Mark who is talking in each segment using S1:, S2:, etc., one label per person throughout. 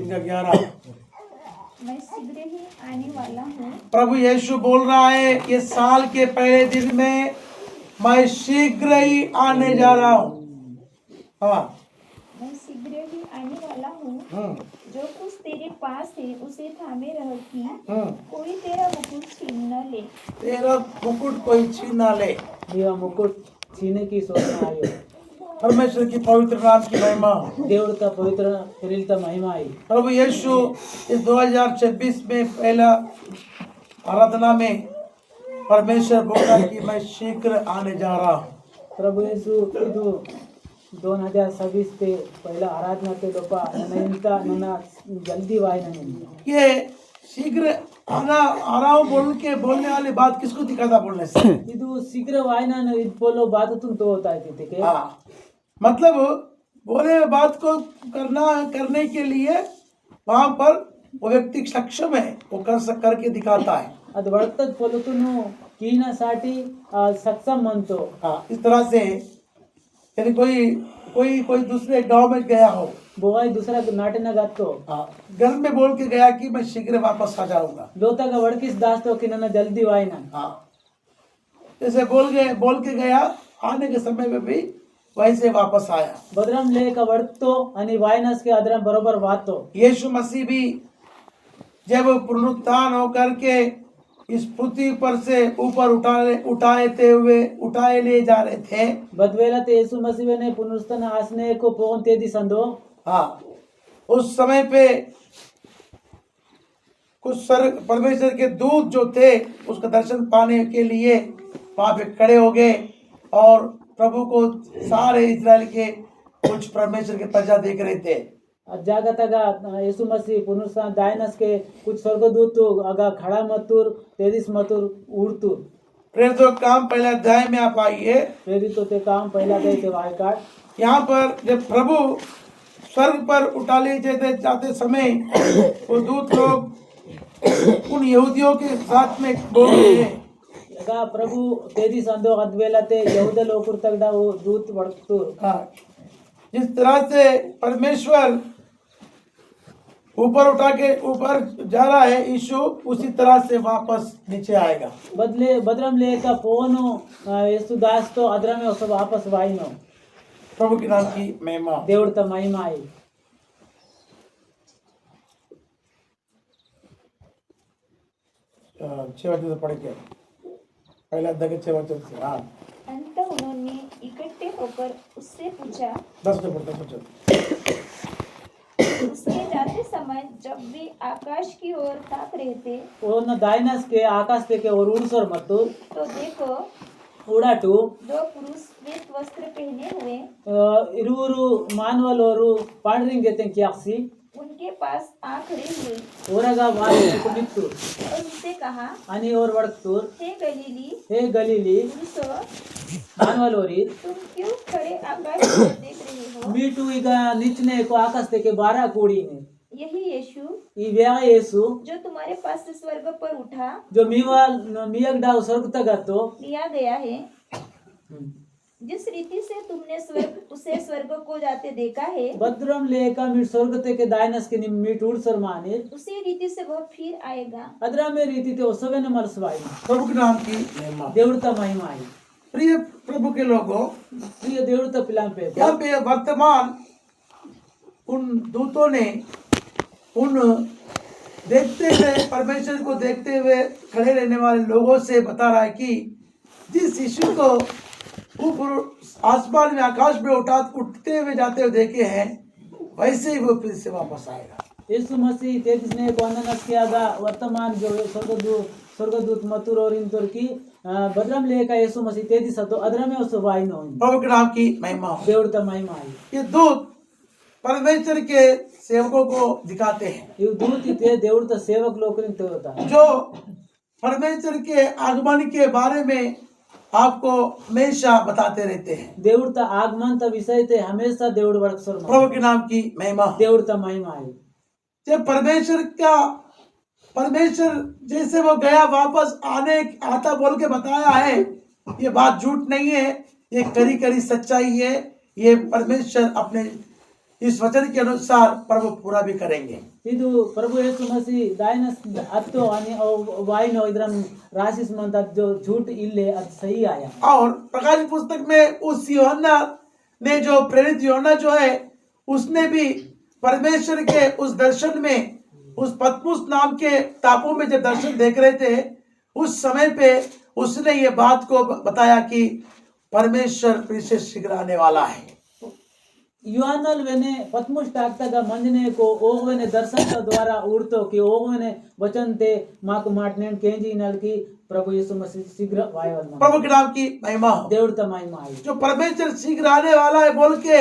S1: इनका 11।
S2: मैं शीघ्र ही आने वाला हूँ।
S1: प्रभु यीशु बोल रहा है ये साल के पहले दिन में मैं शीघ्र ही आने जा रहा हूँ। हाँ,
S2: मैं शीघ्र ही आने वाला हूँ। जो कुछ तेरे पास है उसे थामे रह कि कोई तेरा मुकुट छीन न ले।
S1: तेरा मुकुट कोई छीन ना ले।
S3: నీవు ఆ ముకుట్ చీనకి సోచనాయో
S1: परमेश्वर की पवित्र नाम की महिमा।
S3: దేవుడితో పవిత్ర పెరిగిత మహిమ అయి
S1: प्रभु यीशु इस 2026 में पहला आराधना में परमेश्वर बोला कि मैं शीघ्र आने जा रहा हूँ।
S3: ప్రభు యేసు ಇದು 2026 पे पहिला आराधना के लोपा ನನ್ನ जल्दी वायना नहीं
S1: ये शीघ्र आना आ रहा हूँ बोल के बोलने वाली बात किसको दिखाता बोलने से?
S3: ಇದು ಶೀಘ್ರ ವಾಯನ ಇದು बोलो बात तुम तो होता है कि
S1: हाँ, मतलब बोले बात को करने के लिए वहाँ पर वो व्यक्ति सक्षम है, वो करके दिखाता है।
S3: ಅದು ಬರ್ತದ ಪೊಲುತುನು ಕೀನ ಸಾಟಿ ಸಕ್ಷಮ ಮಂತು
S1: हाँ, इस तरह से यदि कोई दूसरे गांव में गया हो,
S3: बोगाई दूसरा नाटना गातो
S1: हाँ, घर में बोल के गया कि मैं शीघ्र वापस आ जाऊंगा।
S3: लोता का वड़किस दास्तो कि नन्ना जल्दी वायना
S1: हाँ, जैसे बोल के गया, आने के समय में भी वैसे वापस आया।
S3: बदरम ले का वड़तो अनि वायनस के अदरम बरोबर वातो
S1: यीशु मसीह भी जब पुनरुत्थान होकर के इस पृथ्वी पर से ऊपर उठाए ले जा रहे थे।
S3: बदवेला ते यीशु मसीह ने पुनरुत्थान आसने को पोन तेदी संदो
S1: हाँ, उस समय पे कुछ परमेश्वर के दूत जो थे उसका दर्शन पाने के लिए वहां पे खड़े हो गए और प्रभु को सारे इजराइल के कुछ परमेश्वर के प्रजा देख रहे थे।
S3: जागतगा यीशु मसीह पुनरुत्थान दायनस के कुछ स्वर्गदूत अगा खड़ा मतुर तेदिस मतुर उड़तुर
S1: प्रेरित काम पहले अध्याय में आप आइए।
S3: प्रेरित होते काम पहला गए थे वाय कार्ड
S1: यहाँ पर जब प्रभु स्वर्ग पर उठा ले जाते समय वो दूत लोग उन यहूदियों के साथ में बोल रहे हैं।
S3: लगा प्रभु तेदी संदो अद्वेला ते यहूदा लोकुर तगड़ा वो दूत वड़तुर
S1: हाँ, जिस तरह से परमेश्वर ऊपर जा रहा है यीशु, उसी तरह से वापस नीचे आएगा।
S3: बदरम ले का पोनो यीशु दास तो अदर में उस वापस वाइनो
S1: प्रभु के नाम की महिमा।
S3: దేవుడి త మహిమ అయి
S1: 6 वचन से पढ़ के पहला अध्याय के 6 वचन से। हाँ,
S2: अंत उन्होंने इकट्ठे होकर उससे पूछा।
S1: 10 से पढ़ते वचन।
S2: उसके जाते समय जब वे आकाश की ओर ताक रहे थे
S3: ಓನ ದಾಯನಸ್ के आकाश ते के और उड़सर मतो
S2: तो देखो
S3: उड़ाटू
S2: 2 पुरुष श्वेत वस्त्र पहने हुए
S3: इरुवरू मानवलोरू पांडरिंग गेते क्याक्सी
S2: उनके पास आ खड़े हुए
S3: ओरगा वाली कुनित्तु
S2: और उससे कहा,
S3: अनि और वड़कतुर
S2: हे गलीली
S3: हे गलीली
S2: पुरुषों,
S3: मानवलोरी
S2: तुम क्यों खड़े आकाश की ओर देख रहे हो?
S3: मीटू ಈಗ ನಿಚ್ಚನೆ को आकाश ते के 12 कोड़ी ने
S2: यही यीशु
S3: ಈ ವ್ಯಾ ಯೇಸು
S2: जो तुम्हारे पास से स्वर्ग पर उठा
S3: जो मीवाल मियक डाव स्वर्ग तगतो
S2: लिया गया है, जिस रीति से तुमने उसे स्वर्ग को जाते देखा है,
S3: भद्रम लेका मीट स्वर्ग ते के दायनस के मीट उड़ सर माने
S2: उसी रीति से वह फिर आएगा।
S3: अदरा में रीति ते उसवे ने मरसवाई
S1: प्रभु के नाम की महिमा।
S3: देवता महिमा आई
S1: प्रिय प्रभु के लोगों,
S3: प्रिय देवता पिलाम पे
S1: यहाँ पे वर्तमान उन दूतों ने उन देखते हुए परमेश्वर को देखते हुए खड़े रहने वाले लोगों से बता रहा है कि जिस यीशु को ऊपर आसमान में आकाश में उठते हुए जाते हुए देखे हैं, वैसे ही वो फिर से वापस आएगा।
S3: यीशु मसीह तेजिस ने को अननस कियागा वर्तमान जो स्वर्गदूत मथुर और इंतुर की भद्रम लेका यीशु मसीह तेजिस तो अदरा में उस वाई नो
S1: प्रभु के नाम की महिमा हो।
S3: देवता महिमा आई
S1: ये दूत परमेश्वर के सेवकों को दिखाते हैं
S3: ये दूत इते देवता सेवक लोकरिन तो होता
S1: जो परमेश्वर के आगमन के बारे में आपको हमेशा बताते रहते हैं।
S3: देवता आगमन ता विषय ते हमेशा देवड़ वर्क सर
S1: प्रभु के नाम की महिमा हो।
S3: देवता महिमा आई
S1: जब परमेश्वर जैसे वो गया वापस आता बोल के बताया है, ये बात झूठ नहीं है, ये करी सच्चाई है। ये परमेश्वर अपने इस वचन के अनुसार प्रभु पूरा भी करेंगे।
S3: ಇದು ಪ್ರಭು ಯೇಸು ಮಸಿ ದಾಯನ ಅತ್ತು आणि वाइन इधरम राशिस मंता जो झूठ इल्ले ಅದು सही आया।
S1: और प्रकाश पुस्तक में उस यूहन्ना ने जो प्रेरित यूहन्ना जो है उसने भी परमेश्वर के उस दर्शन में उस पतमुस नाम के टापू में जब दर्शन देख रहे थे उस समय पे उसने ये बात को बताया कि परमेश्वर फिर से शीघ्र आने वाला है।
S3: ಯುಹಾನಲ್ ವೆನೆ ಪತ್ಮುಸ್ ಟಾಕ್ತಾಗ ಮಂಜನೆ को ओगवेने दर्शन का द्वारा उड़तो कि ओगवेने वचनते माको माटनेन केंजी नल की प्रभु यीशु मसीह शीघ्र वायवल
S1: प्रभु के नाम की महिमा हो।
S3: देवता महिमा आई
S1: जो परमेश्वर शीघ्र आने वाला है बोल के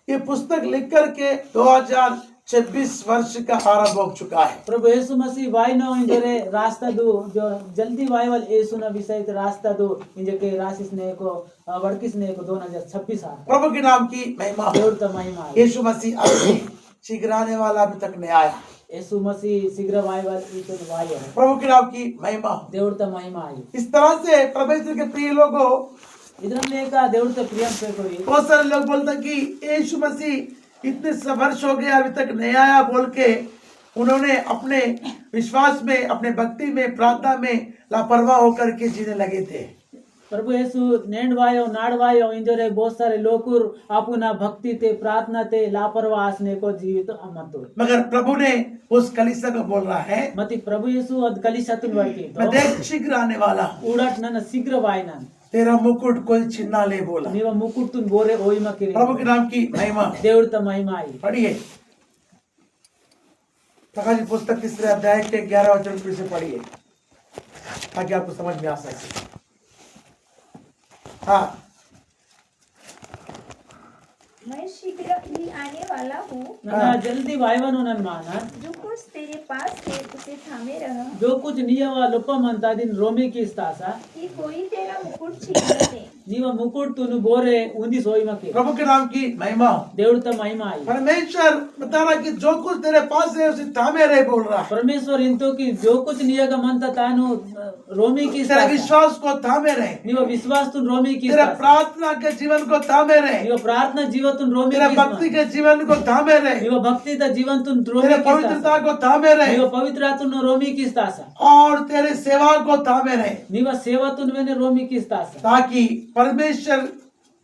S1: ये पुस्तक लिख करके 2026 वर्ष का आरंभ हो चुका है।
S3: प्रभु यीशु मसीह वाइनो इंजरे रास्ता दो जो जल्दी वायवल यीशु न विषय रास्ता दो इंजे के राशिस ने को वड़किस ने को 2026 आ
S1: प्रभु के नाम की महिमा हो।
S3: देवता महिमा आई
S1: यीशु मसीह अभी शीघ्र आने वाला अभी तक नहीं आया।
S3: यीशु मसीह शीघ्र वायवल इतन वायो
S1: प्रभु के नाम की महिमा हो।
S3: देवता महिमा आई
S1: इस तरह से परमेश्वर के प्रिय लोगों
S3: इधर लेका देवता प्रियम से कोई
S1: बहुत सारे लोग बोलते हैं कि यीशु मसीह इतने वर्ष हो गए अभी तक नहीं आया बोल के उन्होंने अपने विश्वास में अपने भक्ति में प्रार्थना में लापरवाह होकर के जीने लगे थे।
S3: प्रभु यीशु नेंडवायो नाडवायो इंजरे बहुत सारे लोकुर आपुना भक्ति ते प्रार्थना ते लापरवाह आसने को जीवित अमतो
S1: मगर प्रभु ने उस कलीसिया को बोल रहा है
S3: मति प्रभु यीशु अद कलिशतुन वर्ती
S1: मैं देख शीघ्र आने वाला हूँ,
S3: उड़ट नन शीघ्र वायनन
S1: तेरा मुकुट कोई छिन्ना ले बोला।
S3: नीव मुकुटुन बोरे ओइमा किरे
S1: प्रभु के नाम की महिमा हो।
S3: देवता महिमा आई
S1: पढ़िए प्रकाश पुस्तक तीसरे अध्याय के 11 वचन फिर से पढ़िए ताकि आपको समझ में आ सके। हाँ
S2: मैं शीघ्र ही आने वाला हूँ।
S3: नन जल्दी वायवनु नन माना
S2: जो कुछ तेरे पास है उसे थामे रह
S3: जो कुछ नियव लुप्प मंता दिन रोमी की स्तासा
S2: कि कोई तेरा मुकुट छीन न ले।
S3: नीव मुकुट तुनु बोरे उंदी सोइमा के
S1: प्रभु के नाम की महिमा हो।
S3: देवता महिमा आई
S1: परमेश्वर बता रहा कि जो कुछ तेरे पास है उसे थामे रहे बोल रहा है।
S3: परमेश्वर इंतो की जो कुछ नियग मंता तानु रोमी की
S1: तेरे विश्वास को थामे रहे,
S3: नीव विश्वास तुन रोमी की
S1: तेरे प्रार्थना के जीवन को थामे रहे,
S3: नीव प्रार्थना जीवन तुन रोमी
S1: तेरे
S3: की
S1: भक्ति के जीवन को थामे रहे,
S3: नीव भक्ति ता जीवन तुन रोमी
S1: तेरे
S3: की
S1: पवित्रता को थामे रहे
S3: नीव पवित्र तुन रोमी की स्तासा
S1: और तेरे सेवा को थामे रहे
S3: नीव सेवा तुन वेने रोमी की स्तासा
S1: ताकि परमेश्वर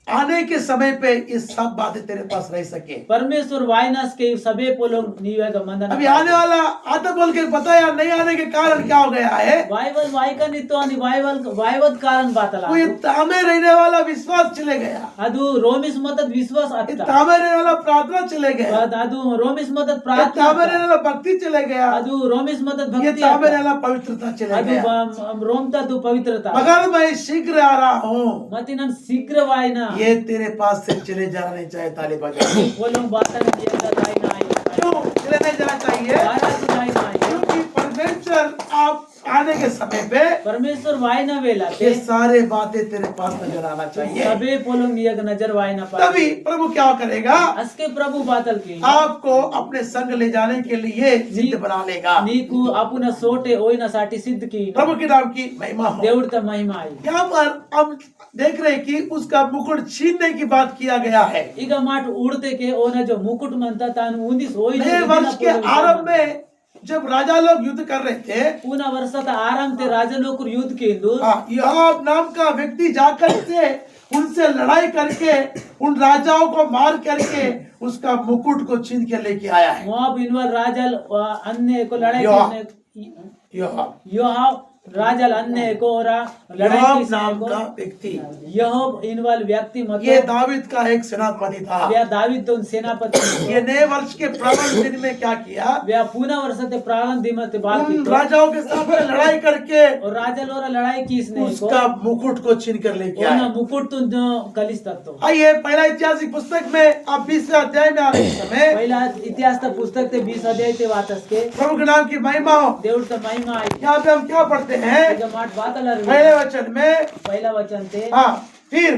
S1: आने के समय पे ये सब बातें तेरे पास रह सके।
S3: परमेश्वर वायनास के सबे पोलों नीवेगा मंदन
S1: अभी आने वाला आता बोल के बताया नहीं आने के कारण क्या हो गया है,
S3: वायवल वायका नितो अनि वायवल वायवद कारण बातला
S1: वो ये थामे रहने वाला विश्वास चले गया,
S3: अदु रोमिस मतद विश्वास
S1: ये
S3: अत्ता
S1: थामे रहने वाला प्रार्थना चले गया,
S3: अदु रोमिस मतद
S1: ये
S3: प्रार्थना
S1: थामे रहने वाला भक्ति चले गया,
S3: अदु रोमिस मतद
S1: ये
S3: भक्ति
S1: थामे रहने वाला पवित्रता चले
S3: अदु
S1: गया।
S3: रोमता तु पवित्रता
S1: मगर मैं शीघ्र आ रहा हूँ,
S3: मतिनन शीघ्र वायना
S1: ये तेरे पास से चले जाना नहीं चाहिए। ताली बजाओ।
S3: बोलों बातन दिया दाई नाई
S1: क्यों चले नहीं जाना चाहिए?
S3: बारा दाई नाई
S1: क्योंकि परमेश्वर आप आने के समय पे
S3: परमेश्वर वायना वेला
S1: ये सारे बातें तेरे पास नजर आना चाहिए,
S3: सबे पोलों नियग नजर वायना पा
S1: तभी प्रभु क्या करेगा,
S3: अस्के प्रभु बातल की
S1: आपको अपने संग ले जाने के लिए जिद बना लेगा।
S3: नीकु अपुन सोटे ओइना साठी सिद्ध की
S1: प्रभु के नाम की महिमा हो।
S3: देवता महिमा आई
S1: यहाँ पर हम देख रहे हैं कि उसका मुकुट छीनने की बात किया गया है।
S3: ಈಗ ಮಾಟ್ ಉಡ್ತೆ के ओना जो मुकुट मनता तानु उंदिस ओइ
S1: नए वर्ष के आरंभ में जब राजा लोग युद्ध कर रहे थे,
S3: पूना वर्षत आराम ते राजा लोग युद्ध केंदु
S1: योआब नाम का व्यक्ति जाकर से उनसे लड़ाई करके उन राजाओं को मार करके उसका मुकुट को छीन के लेके आया है।
S3: मोआब इनवल राजल अन्य को लड़ाई
S1: योआब।
S3: करने
S1: योआब
S3: योआब राजल अन्य को लड़ाई
S1: योआब
S3: की
S1: नाम का व्यक्ति,
S3: यहोब इनवल व्यक्ति
S1: ये
S3: मतलब
S1: दावीद का एक सेनापति था।
S3: व्या दावीद तो सेनापति
S1: ये नए वर्ष के प्रारंभ दिन में क्या किया,
S3: व्या पूना वर्षते प्रारंभ दिमते बाल
S1: उन राजाओं के सामने लड़ाई करके
S3: और राजल और लड़ाई की इसने को
S1: उसका मुकुट को छीन कर लेके
S3: ओना
S1: आया।
S3: मुकुट तुन कलिस तत्तो
S1: आइए पहला ऐतिहासिक पुस्तक में आप 20वें अध्याय में आने के समय
S3: पहिला इतिहास त पुस्तक ते 20 अध्याय ते वाचस के
S1: प्रभु के नाम की महिमा हो।
S3: देवड़ त महिमा आई
S1: यहाँ पे हम क्या पढ़ते हैं,
S3: ಈಗ ಮಾಟ್ ಬಾತಲರ್
S1: पहले वचन में,
S3: पहिला वचन ते
S1: हाँ फिर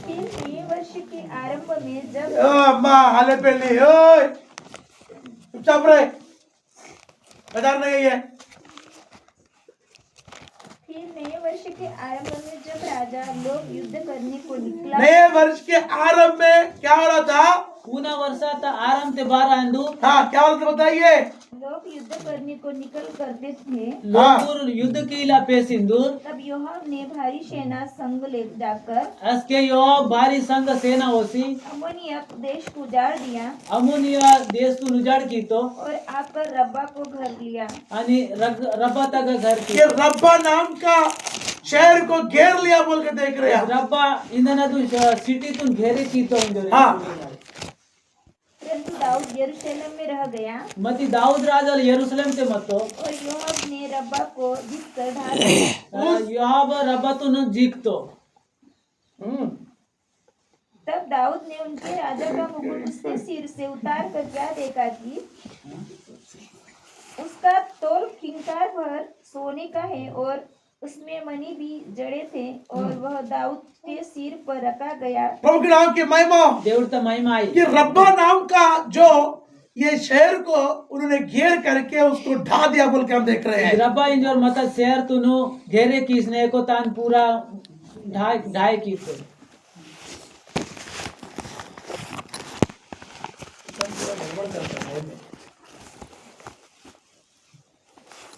S2: नए वर्ष के आरंभ में जब
S1: अम्मा हाले पहले ओए चुपचाप रहे, बाजार नहीं है।
S2: फिर नए वर्ष के आरंभ में जब राजा लोग युद्ध करने को निकला,
S1: नए वर्ष के आरंभ में क्या हो रहा था,
S3: पूना वर्षा था आराम ते बारह अंदू
S1: हाँ, क्या बोलते बताइए।
S2: लोग युद्ध करने को निकल करते थे।
S3: लोग युद्ध कीला पे सिंदूर
S2: तब योआब ने भारी सेना संग ले जाकर
S3: असके योआब भारी संघ सेना होसी
S2: अम्मोनिया देश को उजाड़ दिया
S3: अमुनिया देश तू उजाड़ की तो
S2: और आकर रब्बा को घर लिया।
S3: आणि रब्बा तक घर की
S1: ये रब्बा नाम का शहर को घेर लिया बोल के देख रहे हैं।
S3: रब्बा इंधना तू सिटी तू घेरे की तो
S1: हाँ।
S2: परंतु दाऊद यरूशलेम में रह गया
S3: मती दाऊद राजा यरूशलेम ते मतो
S2: और योआब ने रब्बा को जीतकर ढा दिया।
S3: योआब रब्बा तू न जीततो
S2: तब दाऊद ने उनके राजा का मुकुट उसके सिर से उतार कर क्या देखा कि उसका तोल किंकार भर सोने का है और उसमें मणि भी जड़े थे और वह दाऊद के सिर पर रखा गया।
S1: प्रभु के नाम की महिमा।
S3: देवता महिमा आई
S1: ये रब्बा नाम का जो ये शहर को उन्होंने घेर करके उसको ढा दिया बोल के हम देख रहे हैं।
S3: रब्बा इंजोर मत शहर तुनु घेरे किसने को तान पूरा ढाई की थे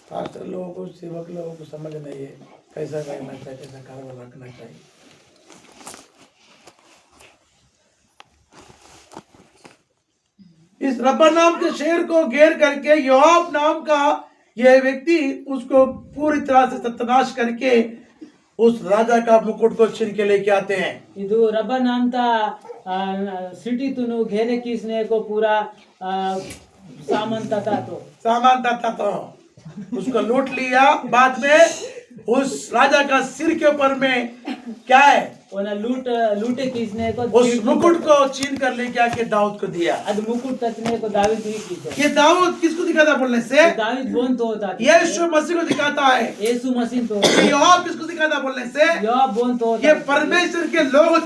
S1: पास्टर लोगों को, सेवक लोगों को समझ नहीं है कैसा करना चाहिए, कैसा कार्य रखना चाहिए। इस रब्बा नाम के शहर को घेर करके योआब नाम का यह व्यक्ति उसको पूरी तरह से सत्यानाश करके उस राजा का मुकुट को छीन के लेके आते हैं।
S3: ಇದು ರಬ್ಬ ನಾಂತ सिटी तुनु घेरे किसने को पूरा सामान था तो
S1: सामान था तो उसको लूट लिया। बाद में उस राजा का सिर के ऊपर में क्या है,
S3: ओना लूटे किसने को
S1: उस मुकुट को छीन कर लेके आके दाऊद को दिया।
S3: अद मुकुट तचने को दावीद ही की तो
S1: ये दाऊद किसको दिखाता बोलने से?
S3: दावीद बोन तो होता
S1: यीशु मसीह को दिखाता है।
S3: यीशु मसीह तो
S1: ये योआब किसको दिखाता बोलने से?
S3: योआब बोन तो
S1: ये
S3: होता
S1: परमेश्वर के लोग को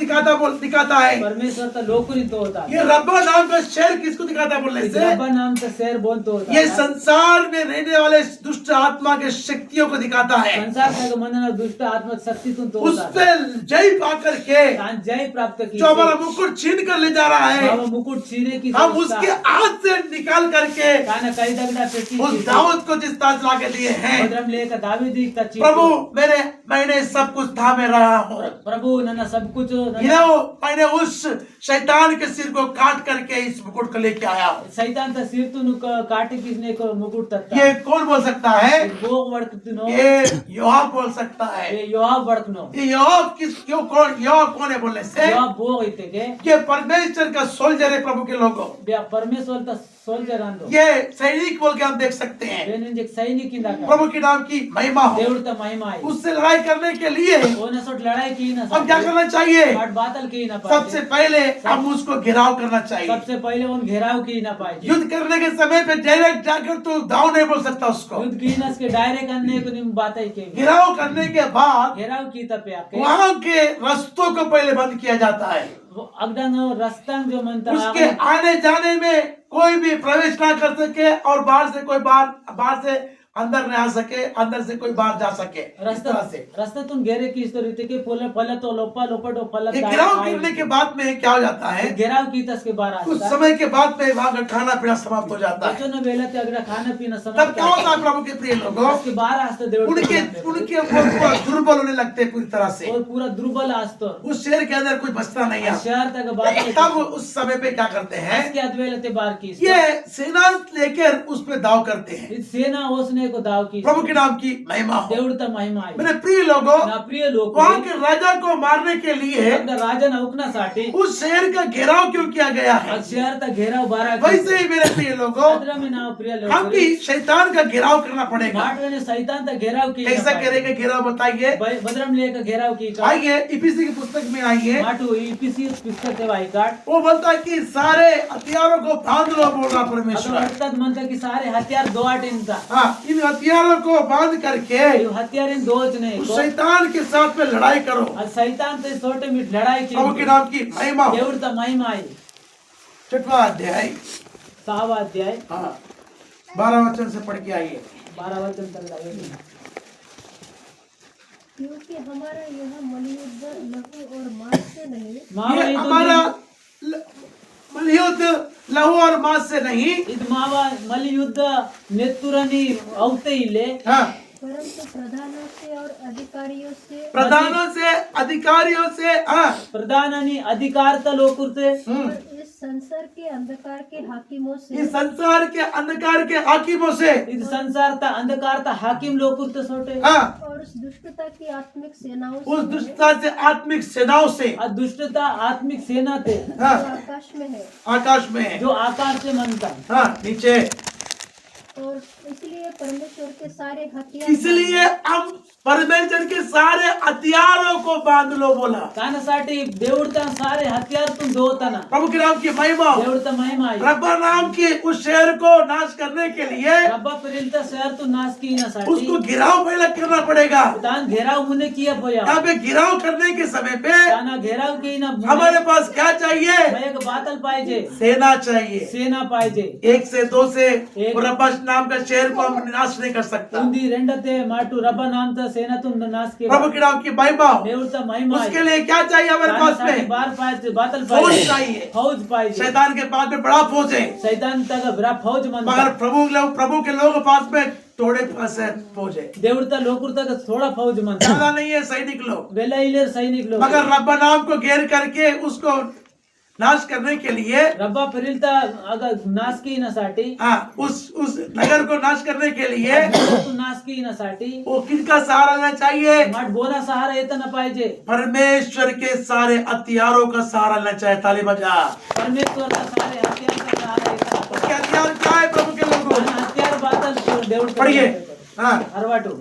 S1: दिखाता है।
S3: परमेश्वर तो लोकुरी तो होता
S1: ये रब्बा नाम का शहर किसको दिखाता बोलने से?
S3: रब्बा नाम से शहर बोन तो होता
S1: ये संसार में रहने वाले दुष्ट आत्मा के शक्तियों को दिखाता है।
S3: संसार का मंदन दुष्ट आत्मा शक्ति तुम
S1: उस
S3: तो
S1: पे जय पा करके
S3: तान जय प्राप्त की
S1: जो हमारा मुकुट छीन कर ले जा रहा है,
S3: बाबा मुकुट चीरे की
S1: हम उसके हाथ से निकाल करके
S3: काना कई दगड़ा पेटी
S1: उस दाऊद को जिस ताज ला के दिए हैं।
S3: भद्रम लेकर दावीद ही का चीज
S1: प्रभु मैंने सब कुछ थामे रहा हूँ।
S3: प्रभु नन्ना सब कुछ
S1: मैंने उस शैतान के सिर को काट करके इस मुकुट को लेके आया हूँ।
S3: सैतान का सिर तुनु काटे किसने को मुकुट तत्ता
S1: ये कौन बोल सकता है?
S3: भोग वर्क तुनो
S1: ये योआब बोल सकता है।
S3: ये योआब वर्कनो
S1: ये योआब कौन है बोलने से?
S3: योआब भोग इते के
S1: ये परमेश्वर का सोल्जर है प्रभु के लोगों।
S3: परमेश्वर का सोल्जर आंदो
S1: ये सैनिक बोल के हम देख सकते हैं।
S3: बेन एक सैनिक इंदा का
S1: प्रभु के नाम की महिमा हो।
S3: देवता महिमा है
S1: उससे लड़ाई करने के लिए
S3: ओने सोट लड़ाई की ना
S1: हम क्या करना चाहिए?
S3: बात बातल की ना
S1: सबसे पहले हम उसको घेराव करना चाहिए।
S3: सबसे पहले उन घेराव की ना पाए
S1: युद्ध करने के समय पे डायरेक्ट जाकर तो दाव नहीं बोल सकता उसको।
S3: युद्ध की ना के डायरेक्ट करने को निम बात ही के
S1: घेराव करने के बाद
S3: घेराव की तपे आके
S1: वहां के रास्तों को पहले बंद किया जाता है।
S3: अगडंग रस्तांग जो मनता
S1: उसके आने जाने में कोई भी प्रवेश ना कर सके और बाहर से कोई बाहर से अंदर नहीं आ सके, अंदर से कोई बाहर जा सके।
S3: रास्ता तुम घेरे की इस तरह के फल तो लोपा लोपटो फल
S1: घेराव करने के बाद में क्या हो जाता है?
S3: घेराव की तस के बाहर
S1: कुछ समय के बाद में वहां का खाना पीना समाप्त हो जाता है।
S3: बच्चों ने बेला ते अगड़ा खाना पीना
S1: तब
S3: समाप्त
S1: क्या होता है प्रभु के प्रिय लोगों?
S3: उसके बाहर आस्ते देव
S1: उनके पूरा दुर्बल होने लगते हैं पूरी तरह से।
S3: और पूरा दुर्बल आस्तो
S1: उस शहर के अंदर कुछ बचता नहीं है।
S3: शहर तक बात
S1: तब उस समय पे क्या करते हैं?
S3: इसके अदवेला ते बाहर की
S1: ये सेना लेकर उस पे दाव करते हैं।
S3: इस सेना उसने को दाव की
S1: प्रभु के नाम की महिमा हो।
S3: देवता महिमा है
S1: मेरे प्रिय लोगों,
S3: ना प्रिय लोग
S1: वहां के राजा को मारने के लिए
S3: राजा नौकना साठी
S1: उस शहर का घेराव क्यों किया गया है?
S3: शहर तक घेराव बारह
S1: वैसे ही मेरे प्रिय लोगों,
S3: में नाम प्रिय लोग
S1: हम भी शैतान का घेराव करना पड़ेगा।
S3: माटवे ने शैतान तक घेराव की
S1: कैसा करेंगे घेराव बताइए?
S3: बदरम लेकर घेराव की
S1: आइए इफिसी की पुस्तक में आइए।
S3: माटू ईपीसी पुस्तक के भाई काट
S1: वो बोलता है कि सारे हथियारों को बांध लो बोल रहा परमेश्वर।
S3: अर्थात मनता कि सारे हथियार दो आठ इनका
S1: हाँ, इन हथियारों को बांध करके
S3: हथियार इन दो ने
S1: उस शैतान के साथ में लड़ाई करो।
S3: शैतान से छोटे मिट लड़ाई की
S1: प्रभु के नाम की महिमा हो।
S3: देवता महिमा है
S1: 6वां अध्याय
S3: 6वां अध्याय
S1: 12 वचन से पढ़ के आइए।
S3: 12 वचन तक लगेगा।
S4: क्योंकि हमारा यह मलयुद्ध लहू और मांस से नहीं
S1: ये हमारा मलयुद्ध लहू और मांस से नहीं।
S3: ఇది మావా మళ్ళీ యుద్ధ నెత్తురని అవుతే ఇల్లే
S1: हाँ,
S4: परंतु प्रधानों से और अधिकारियों से
S1: प्रधानों से, अधिकारियों से, हाँ,
S3: ప్రధానని అధికారతలో కుర్తే
S4: और इस संसार के अंधकार के हाकिमों से
S1: इस संसार के अंधकार के हाकिमों से,
S3: ఇది సంసారత అంధకారత హాకింలో కుర్తే సోటే
S1: हाँ,
S4: और उस दुष्टता की आत्मिक सेनाओं
S1: उस
S4: से
S1: दुष्टता से, आत्मिक सेनाओं से,
S3: ఆ దుష్టత ఆత్మిक సేన తే
S1: हाँ,
S4: जो आकाश में है।
S1: आकाश में है।
S3: जो आकाश से मनता
S1: हाँ, नीचे।
S4: और इसलिए परमेश्वर के सारे हथियार
S1: इसलिए हम परमेश्वर के सारे हथियारों को बांध लो बोला।
S3: కానసాటి దేవుడు తన సారే హత్యారతున్ దోతన
S1: प्रभु के नाम की महिमा,
S3: దేవుడు త మహిమాయి
S1: रब्बा नाम की उस शहर को नाश करने के लिए
S3: రబ్బ పిరిల్త శహర్తు నాస్ कीना సాటి
S1: उसको गिराव पहले करना पड़ेगा।
S3: तान घेराव मुने किया पोया
S1: यहाँ पे गिराव करने के समय पे
S3: ताना घेराव कीना
S1: हमारे पास क्या चाहिए?
S3: एक बातल पाहिजे
S1: सेना चाहिए।
S3: सेना पाहिजे
S1: एक से दो से
S3: एक।
S1: रब्बा नाम का शहर को हम नाश नहीं कर सकता।
S3: ఉంది రెండతే మాటు రబ్బ నామత సేనతు నాస్ के
S1: प्रभु के नाम की महिमा,
S3: దేవుడు త మహిమాయి
S1: उसके लिए क्या चाहिए हमारे पास
S3: तानासाठी
S1: में?
S3: बार पाहिजे बातल
S1: फौज
S3: पाहिजे
S1: चाहिए।
S3: फौज पाहिजे
S1: शैतान के पास में बड़ा फौज है,
S3: सैतान तक बरा फौज मनता
S1: मगर प्रभु के लोगों के पास में थोड़े फौज है,
S3: దేవుడు త లోకుర్ तक थोड़ा फौज मनता
S1: ज्यादा नहीं है सैनिक लोग।
S3: వెలైలేర్ సైనికులు
S1: मगर रब्बा नाम को घेर करके उसको नाश करने के लिए,
S3: రబ్బ పిరిల్త अगर नाश कीनासाठी
S1: हाँ, उस नगर को नाश करने के लिए
S3: नाश कीनासाठी
S1: वो किसका सहारा लेना चाहिए?
S3: माट बोना सहारा येत न पाहिजे
S1: परमेश्वर के सारे हथियारों का सहारा लेना चाहिए। ताली बजा।
S3: परमेश्वर का सारे हथियार का सहारा येत न
S1: उसके
S3: पाहिजे
S1: हथियार क्या है प्रभु के लोगों?
S3: आणि हथियार बातल దేవుడు
S1: पढ़िए। हाँ,
S3: अरवाटू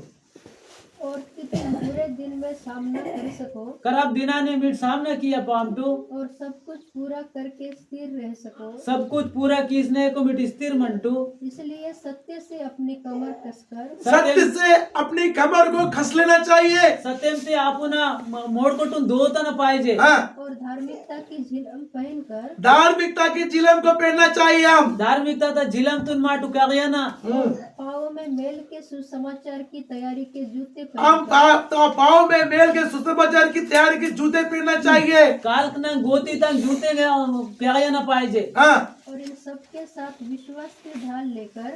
S4: और कि तुम बुरे दिन में सामना कर सको
S3: खराब दिनाने मीट सामना किया पामटू
S4: और सब कुछ पूरा करके स्थिर रह सको।
S3: सब कुछ पूरा कीसने को मीट स्थिर मंटू
S4: इसलिए सत्य से अपनी कमर कसकर
S1: सत्य से अपनी कमर को कस लेना चाहिए।
S3: सत्यम ते आपुना मोडकोटून धोताना पाहिजे
S1: हाँ,
S4: और धार्मिकता की झिलम पहनकर
S1: धार्मिकता की चिलम को पहनना चाहिए हम।
S3: धार्मिकता ता झिलमतून माटू कागया ना
S4: पाँव में मेल के सुसमाचार की तैयारी के जूते
S1: हम
S4: पहनकर
S1: पाँव में मेल के सुसमाचार की तैयारी के जूते पहनना चाहिए।
S3: कालकना गोती तन जूते कागया ना पाहिजे
S1: हाँ,
S4: और इन सब के साथ विश्वास के ढाल लेकर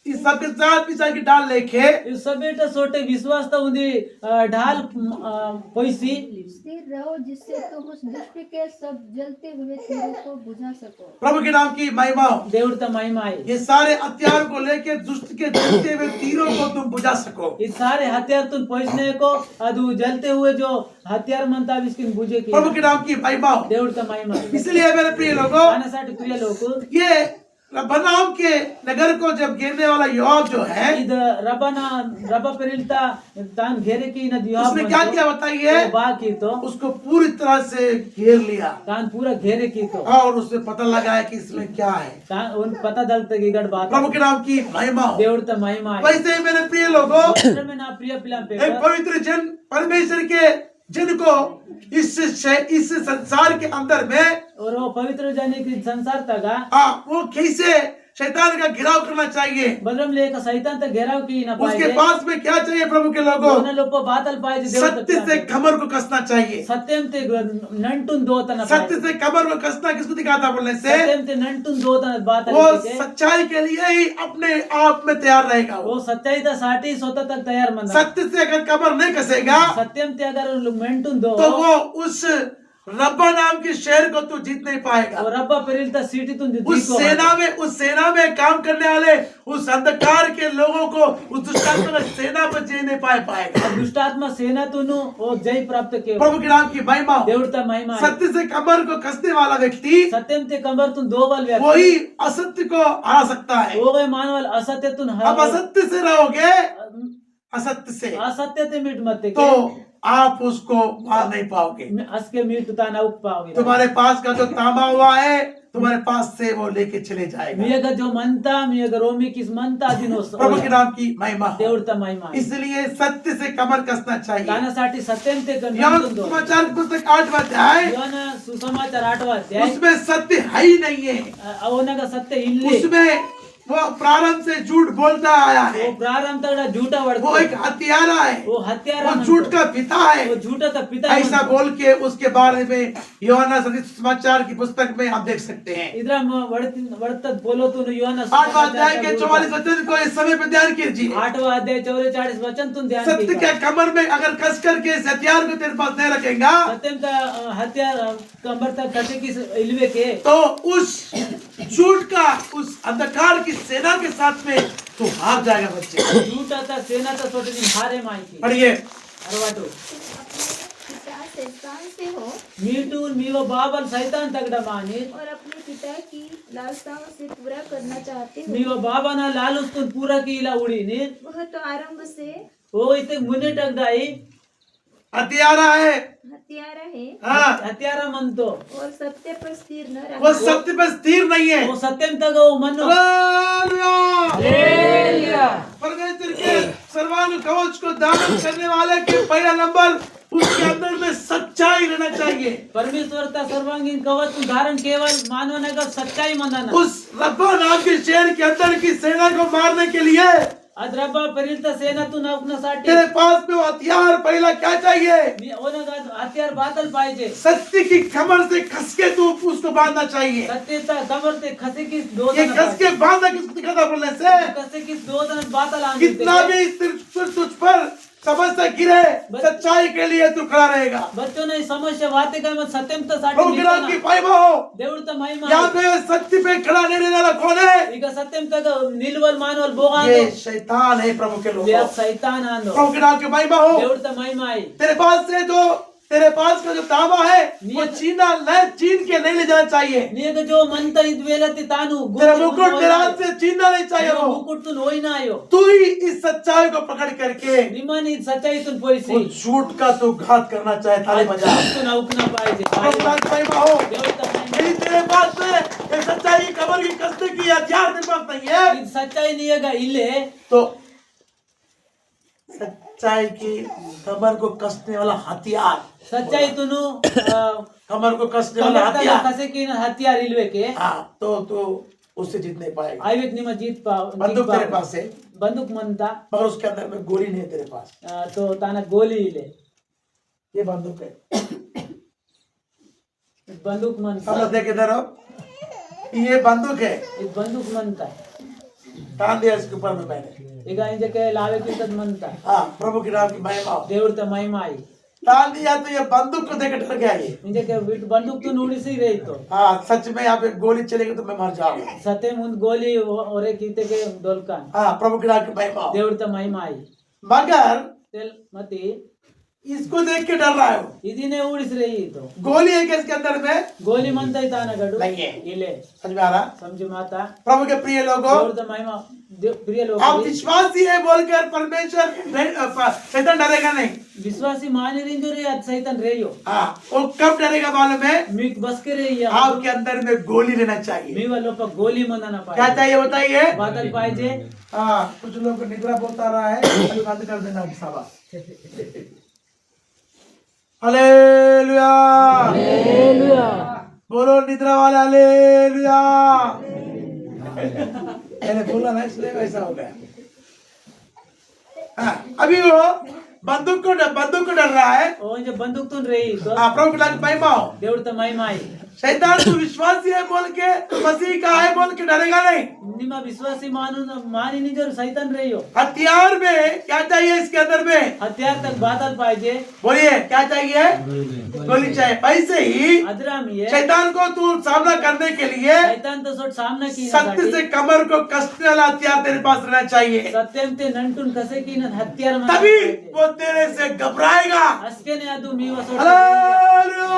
S1: इस सबके साथ पिछा की डाल लेके
S3: सभेट सोटे विश्वास तो उन्हें ढाल पैसी
S4: स्थिर रहो जिससे तुम उस दुष्ट के सब जलते हुए तीरों को बुझा सको।
S1: प्रभु के नाम की महिमा हो।
S3: దేవుడి త మహిమాయి
S1: ये सारे हथियार को लेके दुष्ट के जलते हुए तीरों को तुम बुझा सको।
S3: इस सारे हथियार तुम पहुंचने को अदु जलते हुए जो हथियार मनता इसकी बुझे की
S1: प्रभु के नाम की महिमा हो।
S3: దేవుడి త మహిమాయి
S1: इसलिए मेरे प्रिय लोगों,
S3: आनासाठी प्रिय लोक
S1: ये बनाम के नगर को जब घेरने वाला योआब जो है,
S3: इद रबा पेरिलता तान घेरे की न दिया
S1: उसने क्या किया बताइए?
S3: बा की तो
S1: उसको पूरी तरह से घेर लिया
S3: तान पूरा घेरे की तो
S1: और उसने पता लगाया कि इसमें क्या है।
S3: तान उन पता दलते की गड़ बात
S1: प्रभु के नाम की महिमा हो।
S3: దేవుడి త మహిమాయి
S1: वैसे ही मेरे प्रिय लोगों,
S3: में ना प्रिय पिलाम पे
S1: एक पवित्र जन परमेश्वर के जन को इस संसार के अंदर में,
S3: और वो पवित्र जाने की संसार तगा
S1: हाँ, वो कैसे शैतान का घिराव करना चाहिए।
S3: बदरम लेकर सैतान तक घेराव की ना
S1: उसके
S3: पाहिजे
S1: पास में क्या चाहिए प्रभु के लोगों?
S3: दोनों लोग बातल पाहिजे దేవుడి త
S1: सत्य से कमर को कसना चाहिए।
S3: सत्यम ते नंटून दोतन
S1: सत्य से कमर को कसना किसको दिखाता बोलने से?
S3: सत्यम ते नंटून दोतन बात
S1: वो सच्चाई के लिए ही अपने आप में तैयार रहेगा।
S3: वो सच्चाई ता साठी स्वतः तक तैयार मन
S1: सत्य से अगर कमर नहीं कसेगा
S3: सत्यम ते अगर मेंटून दो
S1: तो वो उस रब्बा नाम के शहर को तू जीत नहीं पाएगा।
S3: और रब्बा पेरिल ता सिटी तुम
S1: उस सेना में काम करने वाले उस अंधकार के लोगों को उस दुष्टात्मा सेना पर जीत नहीं पाएगा।
S3: दुष्टात्मा सेना तुनु वो जय प्राप्त के
S1: प्रभु के नाम की महिमा हो।
S3: దేవుడి త మహిమ
S1: सत्य से कमर को कसने वाला व्यक्ति
S3: सत्यम ते कंबर तुम दो बल व्यक्ति
S1: वही असत्य को हरा सकता है।
S3: वो गए मानवल असत्य तुन
S1: अब असत्य से रहोगे, असत्य से,
S3: असत्य ते मीट मत
S1: तो आप उसको मार नहीं पाओगे।
S3: असके मीट ताना उप पाओगे
S1: तुम्हारे पास का जो तांबा हुआ है तुम्हारे पास से वो लेके चले जाएगा।
S3: मियगा जो मनता मियगा रोमी किस मनता दिनो
S1: प्रभु के नाम की महिमा हो।
S3: దేవుడి త మహిమ
S1: इसलिए सत्य से कमर कसना चाहिए।
S3: तानासाठी सत्यम ते
S1: యోహాను समाचार की पुस्तक 8वां अध्याय,
S3: యోన సుసమాచార 8వ అధ్యాయ
S1: उसमें सत्य है ही नहीं है।
S3: అవనగా సత్య ఇల్లే
S1: उसमें वो प्रारंभ से झूठ बोलता आया है।
S3: वो प्रारंभ तक झूठा
S1: वो
S3: वर्त
S1: एक हत्यारा है।
S3: वो हत्यारा
S1: वो झूठ का पिता है।
S3: वो झूठा का पिता
S1: ऐसा बोल के उसके बारे में यूहन्ना समाचार की पुस्तक में आप देख सकते हैं।
S3: इधर वर्तत बोलो तो यूहन्ना
S1: 8वां अध्याय के 44 वचन को इस समय पे ध्यान कीजिए।
S3: 8वां अध्याय 44 वचन तुम ध्यान
S1: सत्य के कमर में अगर कस करके इस हथियार को तेरे पास नहीं रखेगा
S3: सत्यम का हत्यार कमर तक कसे की इल्वे के
S1: तो उस झूठ का उस अंधकार की सेना के साथ में तू हार जाएगा बच्चे।
S3: झूठा था सेना था छोटे दिन हारे माई की
S1: पढ़िए।
S3: अरवाटो
S2: पिता शैतान से हो
S3: मीटून मीवा बाबल शैतान तगड़ा मानी
S2: और अपने पिता की लालसाओं से पूरा करना चाहते हो।
S3: मीवा बाबा ना लालूस को पूरा की इला उड़ी नी
S2: वह तो आरंभ से
S3: वो इतने मुने टकदाई
S1: हत्यारा है।
S2: हत्यारा है
S1: हाँ,
S3: हत्यारा मन तो
S2: और सत्य पर स्थिर न
S1: वो
S2: रखता।
S1: सत्य पे स्थिर नहीं है।
S3: वो सत्यम तक वो मनो
S1: हालेलुया। परमेश्वर के सर्वांग कवच को धारण करने वाले के पहला नंबर उसके अंदर में सच्चाई रहना चाहिए।
S3: परमेश्वर का सर्वांगीण कवच धारण केवल मानव का सच्चाई मनाना
S1: उस रब्बा नाम के शेर के अंदर की सेना को मारने के लिए
S3: अद्रबा परिलता सेना तू अपना साठी
S1: तेरे पास में वो हथियार पहला क्या चाहिए?
S3: हथियार बादल पाहिजे
S1: सत्य की कमर से खस के तू उसको बांधना चाहिए।
S3: सत्यता कमर ते खसे की दो
S1: ये खस के बांधना किसको दिखाता बोलने से
S3: कसे की दो दिन बादल आने
S1: कितना भी तुझ पर समस्या गिरे सच्चाई के लिए तू खड़ा रहेगा।
S3: बच्चों ने समस्या बातें कर मत सत्यम तो
S1: प्रभु के नाम की
S3: साठी
S1: महिमा हो।
S3: देवड़ तो महिमा
S1: यहाँ पे सत्य पे खड़ा नहीं रहने वाला कौन है?
S3: ಈಗ सत्यम तक निलवल मानवल बोगा
S1: ये शैतान है प्रभु के लोगों।
S3: व्याप शैतान आंदो
S1: प्रभु के नाम की महिमा हो।
S3: देवड़ तो महिमा आई
S1: तेरे पास से जो तेरे पास का जो तांबा है वो छीन के नहीं ले जाना चाहिए।
S3: నీకు जो मनता इदवेलति तानु
S1: तेरा मुकुट तेरे हाथ से छीनना नहीं चाहिए वो।
S3: मुकुट तुन होई ना आयो
S1: तू ही इस सच्चाई को पकड़ करके
S3: निमानी सच्चाई तुन पोइसी
S1: वो झूठ का तू घात करना चाहे ताली बजा।
S3: तुन औकना पाहिजे
S1: प्रभु के नाम की महिमा हो।
S3: देवड़ तो महिमा
S1: यदि तेरे पास में ये सच्चाई की कमर की कसने की हथियार तेरे पास नहीं है
S3: ಇದು सच्चाई नियगा इले
S1: तो सच्चाई की कमर को कसने वाला हथियार,
S3: सच्चाई तुनु
S1: कमर को कसने वाला हथियार,
S3: कसे की हथियार इलवे के
S1: हाँ तो उससे जीत नहीं पाएगा।
S3: आयवेक निमा जीत पा
S1: बंदूक तेरे पास है
S3: बंदूक मनता
S1: मगर उसके अंदर में गोली नहीं है तेरे पास।
S3: तो ताना गोली इले
S1: ये बंदूक है।
S3: बंदूक
S1: हम
S3: मनता
S1: लोग देख इधर हो, ये बंदूक है।
S3: ಇದು ಬಂದೂಕ್ ಮಂತ
S1: तान दिया इसके ऊपर में मैंने।
S3: ಈಗ ಇಂಜಕ್ಕೆ लावे ಕಿಂತದ್ ಮಂತ
S1: हाँ प्रभु के नाम की महिमा हो।
S3: ದೇವ್ರ ಮಹಿಮಾಯಿ
S1: तान दिया तो ये बंदूक को देकर डर गया ये।
S3: ಇಂಜಕ್ಕೆ ಬಿಟ್ಟು ಬಂದೂಕ್ ತು ನುಡಿಸಿ ರೈತು
S1: हाँ सच में यहाँ पे गोली चलेगी तो मैं मर जाऊंगा।
S3: ಸತೆ ಮುಂದ್ ಗೋಲಿ ಒರೆ ಕೀತೆಗೆ ಡೋಲ್ಕಾನ್
S1: हाँ प्रभु के नाम की महिमा हो।
S3: ದೇವ್ರ ಮಹಿಮಾಯಿ
S1: मगर
S3: तेल मती
S1: इसको देख के डर रहा है वो।
S3: ಇದನ್ನೇ ಉಳಿಸಿ ರೈತು
S1: गोली है कि इसके अंदर में
S3: ಗೋಲಿ ಮಂತ ಇತಾನ ಗಡು
S1: नहीं है।
S3: ಇಲೆ
S1: समझ में आ रहा?
S3: समझ माता
S1: प्रभु के प्रिय लोगों,
S3: ದೇವ್ರ ಮಹಿಮಾ प्रिय लोग
S1: आप विश्वासी है बोलकर परमेश्वर शैतान डरेगा नहीं।
S3: विश्वासी माने रिंजो रे अद सैतान रेयो
S1: हाँ वो कब डरेगा मालूम है?
S3: मीक बस के रे
S1: आपके अंदर में गोली रहना चाहिए।
S3: मी वालों पर गोली मनाना
S1: क्या
S3: पाए
S1: चाहिए बताइए?
S3: बादल पाहिजे
S1: हाँ कुछ लोग को निद्रा बोलता रहा है, अभी बंद कर देना शाबाश। हालेलुया हालेलुया बोलो निद्रा वाला हालेलुया। मैंने बोला ना इसलिए वैसा हो गया। हाँ अभी वो बंदूक को डर रहा है।
S3: ओ जो बंदूक तुन रही तो
S1: हाँ प्रभु के नाम की महिमा हो।
S3: देवड़ तो महिमाई
S1: शैतान तू विश्वासी है बोल के मसीह का है बोल के डरेगा नहीं।
S3: निमा विश्वासी मानी नहीं जो सैतान रहियो
S1: हथियार में क्या चाहिए? इसके अंदर में
S3: हथियार तक बादल पाहिजे
S1: बोलिए क्या चाहिए? गोली चाहिए। वैसे ही
S3: अदरामी है
S1: शैतान को तू सामना करने के लिए
S3: सैतान तो सोट सामना की
S1: सत्य से कमर को कसने वाला हथियार तेरे पास रहना चाहिए।
S3: सत्यम ते नंटुन कसे की न हथियार
S1: तभी वो तेरे से घबराएगा।
S3: अस्के ने अदु मी वसोट
S1: हालेलुया।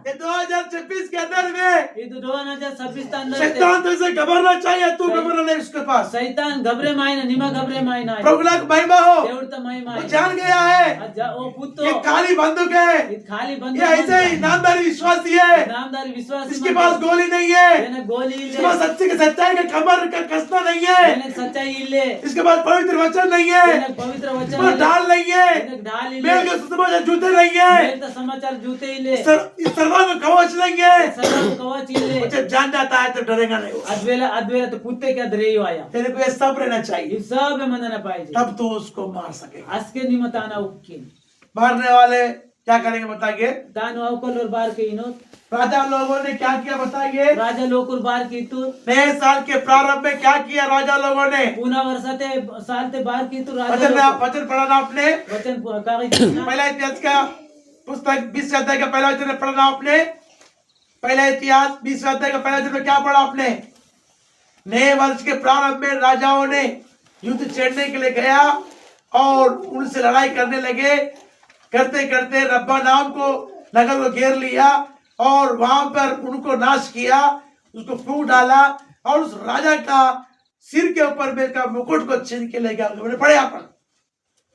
S1: ये 2026 के अंदर में
S3: ಇದು 2026 अंदर
S1: शैतान तेरे से घबराना चाहिए, तू घबराना नहीं उसके पास।
S3: सैतान घबरे मायना निमा घबरे मायना
S1: प्रभु का महिमा हो।
S3: देवड़ तो महिमा
S1: वो जान गया है
S3: ओ पुत्तो
S1: ये खाली बंदूक है,
S3: ಇದು खाली
S1: ये
S3: बंदूक
S1: ऐसे ही नामदारी विश्वासी है,
S3: नामदारी विश्वास
S1: इसके पास गोली नहीं है,
S3: मैंने गोली
S1: इसके पास सच्चाई का कमर का कसना नहीं है,
S3: मैंने सच्चाई इल्ले
S1: इसके पास पवित्र वचन नहीं है,
S3: मैंने पवित्र
S1: इसके
S3: वचन
S1: पास ढाल नहीं है,
S3: मैंने ढाल इल्ले
S1: मेल के सुसमाचार जूते नहीं है,
S3: मैंने तो समाचार जूते इल्ले
S1: सर्वांग कवच नहीं है।
S3: सर्व कवच इल्ले
S1: मुझे जान जाता है तो डरेगा नहीं वो।
S3: अद्वेला तो कुत्ते क्या दरेयो आया
S1: तेरे को ये सब रहना चाहिए,
S3: ये सब मनना पाहिजे
S1: तब तो उसको मार सकेगा।
S3: आजके निमत आना उक्की
S1: मारने वाले क्या करेंगे बताइए?
S3: तानु अवकल और बार के इनो
S1: राजा लोगों ने क्या किया बताइए?
S3: राजा लोकुल बार की तू
S1: नए साल के प्रारंभ में क्या किया राजा लोगों ने?
S3: पुनः वर्षते सालते बार की तू राजा
S1: वचन
S3: लोकुल
S1: वचन पढ़ना आपने?
S3: वचन कागज ना
S1: पहला इतिहास का पुस्तक 20 अध्याय का पहला वचन पढ़ना आपने? पहला इतिहास 20 अध्याय का पहला वचन में क्या पढ़ा आपने? नए वर्ष के प्रारंभ में राजाओं ने युद्ध छेड़ने के लिए गया और उनसे लड़ाई करने लगे। करते करते रब्बा नाम को नगर को घेर लिया और वहां पर उनको नाश किया, उसको फूंक डाला और उस राजा का सिर के ऊपर में का मुकुट को छीन के ले गया। मैंने पढ़े अपन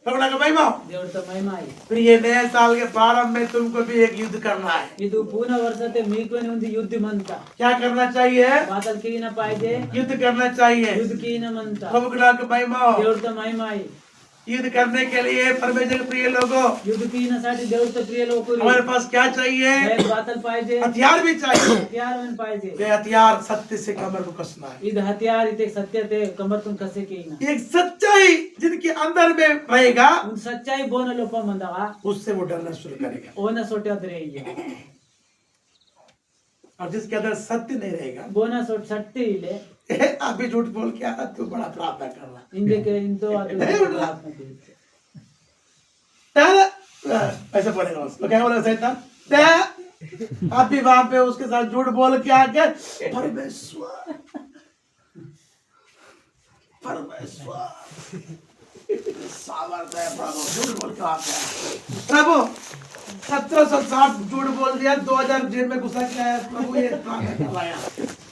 S1: प्रभु का महिमा।
S3: देवड़ तो महिमा है
S1: फिर ये नए साल के प्रारंभ में तुमको भी एक युद्ध करना है।
S3: ಇದು ಪೂರ್ಣ ವರ್ಷತೆ ಮೀಕೊನೆ ಒಂದು ಯುದ್ಧ ಮಂತ
S1: क्या करना चाहिए?
S3: ಬಾತಲ್ ಕೀನ ಪಾಯ್ದೆ
S1: युद्ध करना चाहिए।
S3: ಯುದ್ಧ ಕೀನ ಮಂತ
S1: प्रभु का महिमा।
S3: देवड़ तो महिमा है
S1: युद्ध करने के लिए परमेश्वर के प्रिय लोगों,
S3: युद्ध कीना साठी देवड़ तो प्रिय लोकुरी
S1: हमारे पास क्या चाहिए?
S3: बातल पाहिजे
S1: हथियार भी चाहिए।
S3: हथियार वन पाहिजे
S1: ये हथियार सत्य से कमर को कसना है।
S3: ಇದು हथियार इते सत्य ते कमर तुम कसे कीना
S1: एक सच्चाई जिनके अंदर में रहेगा
S3: उन सच्चाई बोन लोप मंदगा
S1: उससे वो डरना शुरू करेगा।
S3: ओना सोटे अदरेय
S1: और जिसके अंदर सत्य नहीं रहेगा,
S3: बोना सोट सट्टे इले
S1: अभी झूठ बोल के आया तू बड़ा प्रार्थना कर रहा
S3: इंदे के इंतो आदि
S1: ऐसे बोलेगा उसको। क्या बोलेगा शैतान? आप भी वहां पे उसके साथ झूठ बोल के आके परमेश्वर परमेश्वर सामर्थ्य है प्रभु, झूठ बोल के आके प्रभु 1760 झूठ बोल दिया, 2000 जेल में घुसा के आया प्रभु, ये प्रार्थना करवाया।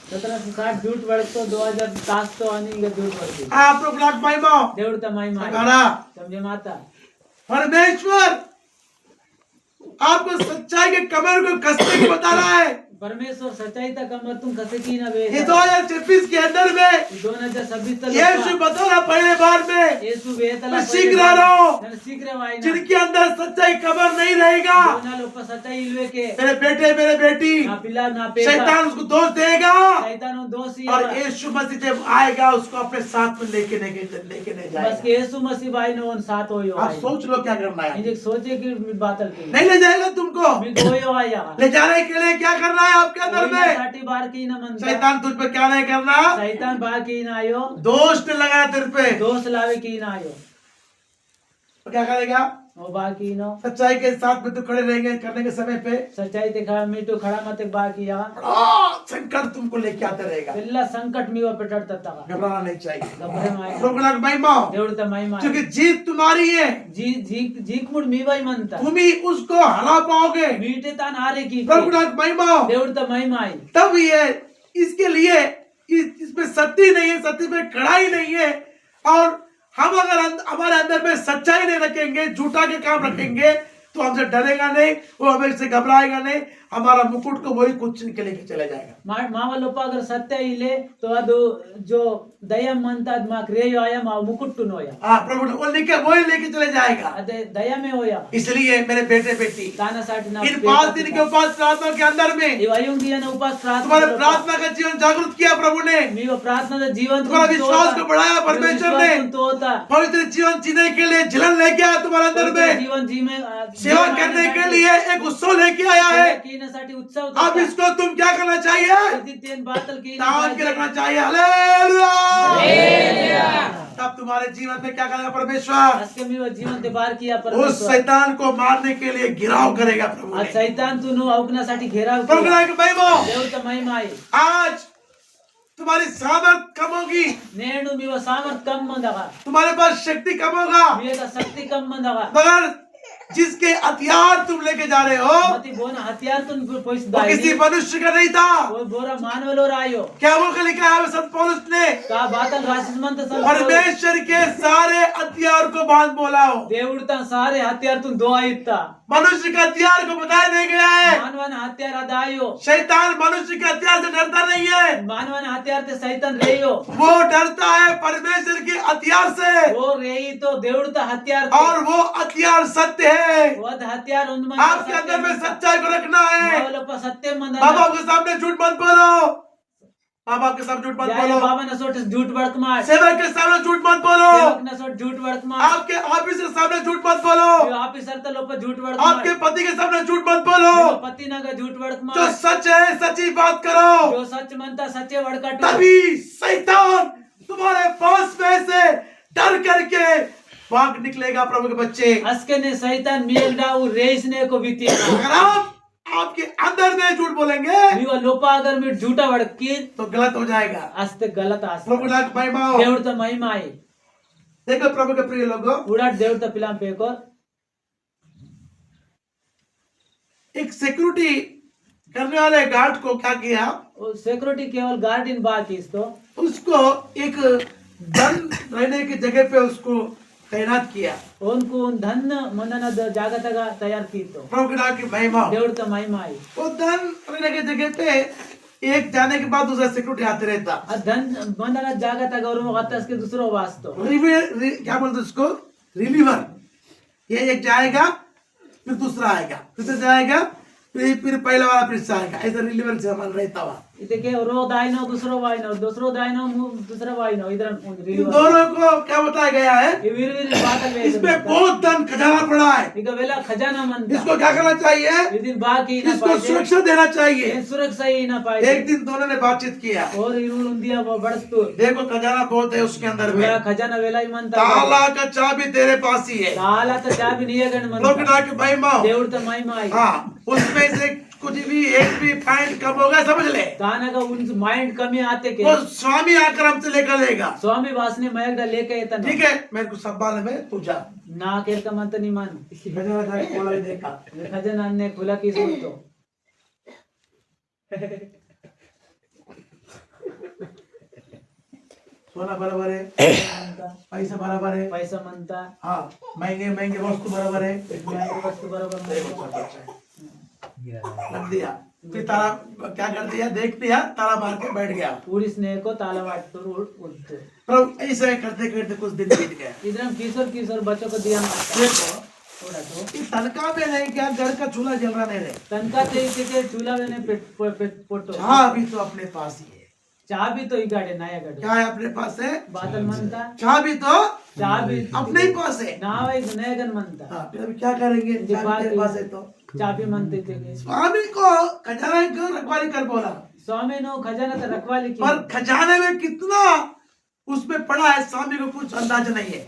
S3: 1760 झूठ बड़तो 2000 तास तो आणि झूठ बड़ती
S1: आप लोग ब्लॉक महिमा
S3: देवड़ तो महिमा
S1: गाना
S3: समझे माता
S1: परमेश्वर आपको सच्चाई के कमर को कसने की बता रहा है।
S3: परमेश्वर सच्चाई तक कमर तुम कसे की ना बे
S1: ये 2026 के अंदर में
S3: 2026 तक
S1: यीशु बता रहा पहले बार में
S3: येसु बेतला
S1: मैं शीघ्र आ रहा हूँ।
S3: शीघ्र वाइना
S1: जिनके अंदर सच्चाई कमर नहीं रहेगा,
S3: दोना लोग सच्चाई इल्वे के
S1: मेरे बेटे मेरे बेटी,
S3: ना पिल्ला ना पेटा
S1: शैतान उसको दोष देगा
S3: शैतान दोषी
S1: और यीशु मसीह जब आएगा उसको अपने साथ में लेके नहीं
S3: बस
S1: जाएगा।
S3: के येसु मसीह भाई ने उन साथ होयो
S1: आप सोच लो क्या करना है।
S3: इंजे सोचे कि बातल की
S1: नहीं ले जाएगा तुमको,
S3: मी गोयो आया
S1: ले जाने के लिए क्या करना है आपके अंदर में?
S3: साठी बार की ना मन
S1: शैतान तुझ पे क्या नहीं करना,
S3: शैतान बार की ना आयो
S1: दोष नहीं लगाना तेरे पे।
S3: दोष लावे की ना आयो
S1: तो क्या करेगा?
S3: वो बार की नो
S1: सच्चाई के साथ में तो खड़े रहेंगे करने के समय पे
S3: सच्चाई ते खड़ा मीटू खड़ा मत बार किया
S1: बड़ा संकट तुमको लेके आते रहेगा।
S3: पिल्ला संकट मीवा पेटड़ता ता
S1: घबराना नहीं चाहिए।
S3: गबरे माय
S1: प्रोग्राम महिमा
S3: देवड़ता महिमा
S1: क्योंकि जीत तुम्हारी है,
S3: जी झीक झीक मुड़ मीवाई मनता
S1: तुम ही उसको हरा पाओगे।
S3: मीटे तान हारे की
S1: प्रोग्राम महिमा
S3: देवड़ता महिमा है
S1: तब ये इसके लिए इसमें सत्य नहीं है, सत्य में कड़ाई नहीं है। और हम अगर हमारे अंदर में सच्चाई नहीं रखेंगे, झूठा के काम रखेंगे तो हमसे डरेगा नहीं, वो हमें से घबराएगा नहीं, हमारा मुकुट को वही कुछ के लेके चला जाएगा।
S3: मावा लोपा अगर सत्य इले तो अदो जो दया मनता माक रे आया मा मुकुट नो या
S1: हाँ प्रभु वो लेके वही लेके चले जाएगा।
S3: अदे दया में होया
S1: इसलिए मेरे बेटे बेटी
S3: ताना साठ ना
S1: इन 5 दिन के उपास प्रार्थना के अंदर में
S3: इवायुं की ना उपास
S1: तुम्हारे
S3: प्रार्थना
S1: प्रार्थना का जीवन जागृत किया प्रभु ने,
S3: मीवा प्रार्थना दा जीवन
S1: तुम्हारा विश्वास को बढ़ाया परमेश्वर ने,
S3: तो होता
S1: पवित्र जीवन जीने के लिए जलन लेके आया तुम्हारे अंदर में,
S3: जीवन जी में
S1: सेवा करने के लिए एक उत्सव लेके आया है।
S3: साठी उत्सव
S1: अब इसको तुम क्या करना चाहिए?
S3: तीन बातल की
S1: तान के रखना चाहिए। हालेलुया। तब तुम्हारे जीवन में क्या करेगा परमेश्वर?
S3: आज के मीवा जीवन ते बार किया
S1: उस
S3: परमेश्वर
S1: शैतान को मारने के लिए घिराव करेगा प्रभु
S3: आज
S1: ने।
S3: शैतान तू नु औकनासाठी घेराव
S1: प्रभु
S3: केला.
S1: की महिमा
S3: देवता महिमा आहे
S1: आज तुम्हारी सामर्थ कम होगी,
S3: नेणु मीवा सामर्थ कम मंदगा
S1: तुम्हारे पास शक्ति कम होगा,
S3: मीवा शक्ति कम मंदगा
S1: मगर जिसके हथियार तुम लेके जा रहे हो
S3: मती बोना हथियार तुन पैसे
S1: वो
S3: दाई
S1: किसी मनुष्य का नहीं था।
S3: वो बोरा मानवलो रायो
S1: क्या बोल के लिखा है संत पौलुस ने?
S3: का बातल राशिस मंत सब
S1: परमेश्वर के सारे हथियार को बांध बोलाओ।
S3: देवड़ता सारे हथियार तुन दो आयता
S1: मनुष्य के हथियार को बताया नहीं गया है।
S3: मानवन हथियार अदायो
S1: शैतान मनुष्य के हथियार से डरता नहीं है,
S3: मानवन हथियार ते शैतान रेयो
S1: वो डरता है परमेश्वर के हथियार से,
S3: वो रेई तो देवड़ता हथियार ते.
S1: और वो हथियार सत्य है।
S3: वो हथियार उन मन
S1: आपके अंदर में सच्चाई को रखना है।
S3: सत्य मंद
S1: माँ बाप के सामने झूठ मत बोलो, माँ बाप के सामने झूठ मत
S3: या
S1: बोलो,
S3: बाबा न सोट झूठ बड़क मार
S1: सेवक के सामने झूठ मत बोलो,
S3: सेवक न सोट झूठ बड़क मार
S1: आपके ऑफिस के सामने झूठ मत बोलो,
S3: ऑफिसर तो लोग झूठ बड़क
S1: आपके
S3: मार
S1: पति के सामने झूठ मत बोलो।
S3: पति न का झूठ बड़क
S1: जो
S3: मार
S1: सच है सच्ची बात करो,
S3: जो सच मनता सच्चे वड़कट
S1: तभी शैतान तुम्हारे पास में से डर करके भाग निकलेगा। प्रभु के बच्चे,
S3: अस्के ने सैतान मियलडा उ रेस ने को बीती
S1: अगर आप आपके अंदर में झूठ बोलेंगे
S3: मीवा लोपा अगर मी झूठा वड़की
S1: तो गलत हो जाएगा।
S3: अस्ते गलत आस
S1: प्रभु नाथ महिमा हो।
S3: దేవుడితో మహిమ అయి
S1: देखो प्रभु के प्रिय लोगों,
S3: उड़ाट దేవుడితో పిలాం పేకో
S1: एक सिक्योरिटी करने वाले गार्ड को क्या किया,
S3: सिक्योरिटी केवल गार्ड इन बात इस्तो
S1: उसको एक धन रहने की जगह पे उसको तैनात किया।
S3: उनको धन मनन जागतगा तैयार कीतो
S1: प्रभु के नाम की महिमा हो।
S3: దేవుడితో మహిమ అయి
S1: वो धन रहने की जगह पे एक जाने के बाद दूसरा सिक्योरिटी आते रहता।
S3: ఆ धन मनन जागतगा और गतस के दूसरो वास्तो
S1: क्या बोलते उसको, रिलीवर। ये एक जाएगा फिर दूसरा आएगा, फिर जाएगा फिर पहला वाला फिर से आएगा, ऐसा रिलीवर से हमारा रहता हुआ।
S3: इते के रो दाइनो दूसरो वाइनो दूसरो दाइनो दूसरा वाइनो इधर
S1: इन
S3: रिलीवर
S1: दोनों को क्या बताया गया है,
S3: ये वीर वीर बात ले
S1: इसमें बहुत धन खजाना पड़ा है,
S3: इका वेला खजाना मन
S1: इसको क्या करना चाहिए,
S3: इदिन बाकी ना
S1: इसको
S3: पाए
S1: सुरक्षा देना चाहिए।
S3: सुरक्षा ही ना पाए
S1: एक दिन दोनों ने बातचीत किया,
S3: और इरुल उंदिया बड़स्तु
S1: देखो खजाना बहुत है उसके अंदर में,
S3: वेला खजाना वेला ही मनता
S1: ताला का चाबी तेरे पास ही है।
S3: చాలా చాబి నీయగండి మన
S1: लोग ना की महिमा हो।
S3: దేవుడితో మహిమ అయి
S1: हाँ, उसमें से कुछ भी एक भी पॉइंट कम होगा समझ ले,
S3: तानगा उन माइंड कमी आते के
S1: वो स्वामी आकर हमसे लेकर लेगा।
S3: स्वामी वासने मयगडा लेके येतन
S1: ठीक है, मेरे को सब मालूम है, तू जा।
S3: ना केरका मंत नी मान
S1: खजाना जाके खोला ही देखा,
S3: खजाना ने खुला की सुनतो
S1: सोना बराबर है, पैसा बराबर है,
S3: पैसा म्हणता
S1: हाँ महंगे महंगे वस्तु बराबर है,
S3: वस्तू बरोबर
S1: देखो सब अच्छा है। रख दिया, फिर ताला क्या कर दिया, देख दिया, ताला मार के बैठ गया।
S3: पुलिस ने को ताला वाटतो उठतो
S1: प्रभु ऐसे करते करते कुछ दिन बीत गए।
S3: इधर किशोर किशोर बच्चों को दिया
S1: देखो
S3: थोड़ा तो
S1: इस तनखा में नहीं क्या, घर का चूल्हा जल रहा नहीं रहे,
S3: तनका ते के चूल्हा में पोटो
S1: हाँ अभी तो अपने पास ही है।
S3: चाह भी तो इगाड़े नया गड़े
S1: क्या है अपने पास है,
S3: बादल मनता
S1: चाह भी तो
S3: चाह भी
S1: अपने ही पास है।
S3: नाव एक नयगन मनता
S1: हाँ, फिर अभी क्या करेंगे, चाबी तेरे पास है तो।
S3: चाह भी मनते थे
S1: स्वामी को खजाना क्यों रखवाली कर बोला,
S3: स्वामी नो खजाना तो रखवाली की
S1: पर खजाने में कितना उसमें पड़ा है स्वामी को कुछ अंदाजा नहीं है।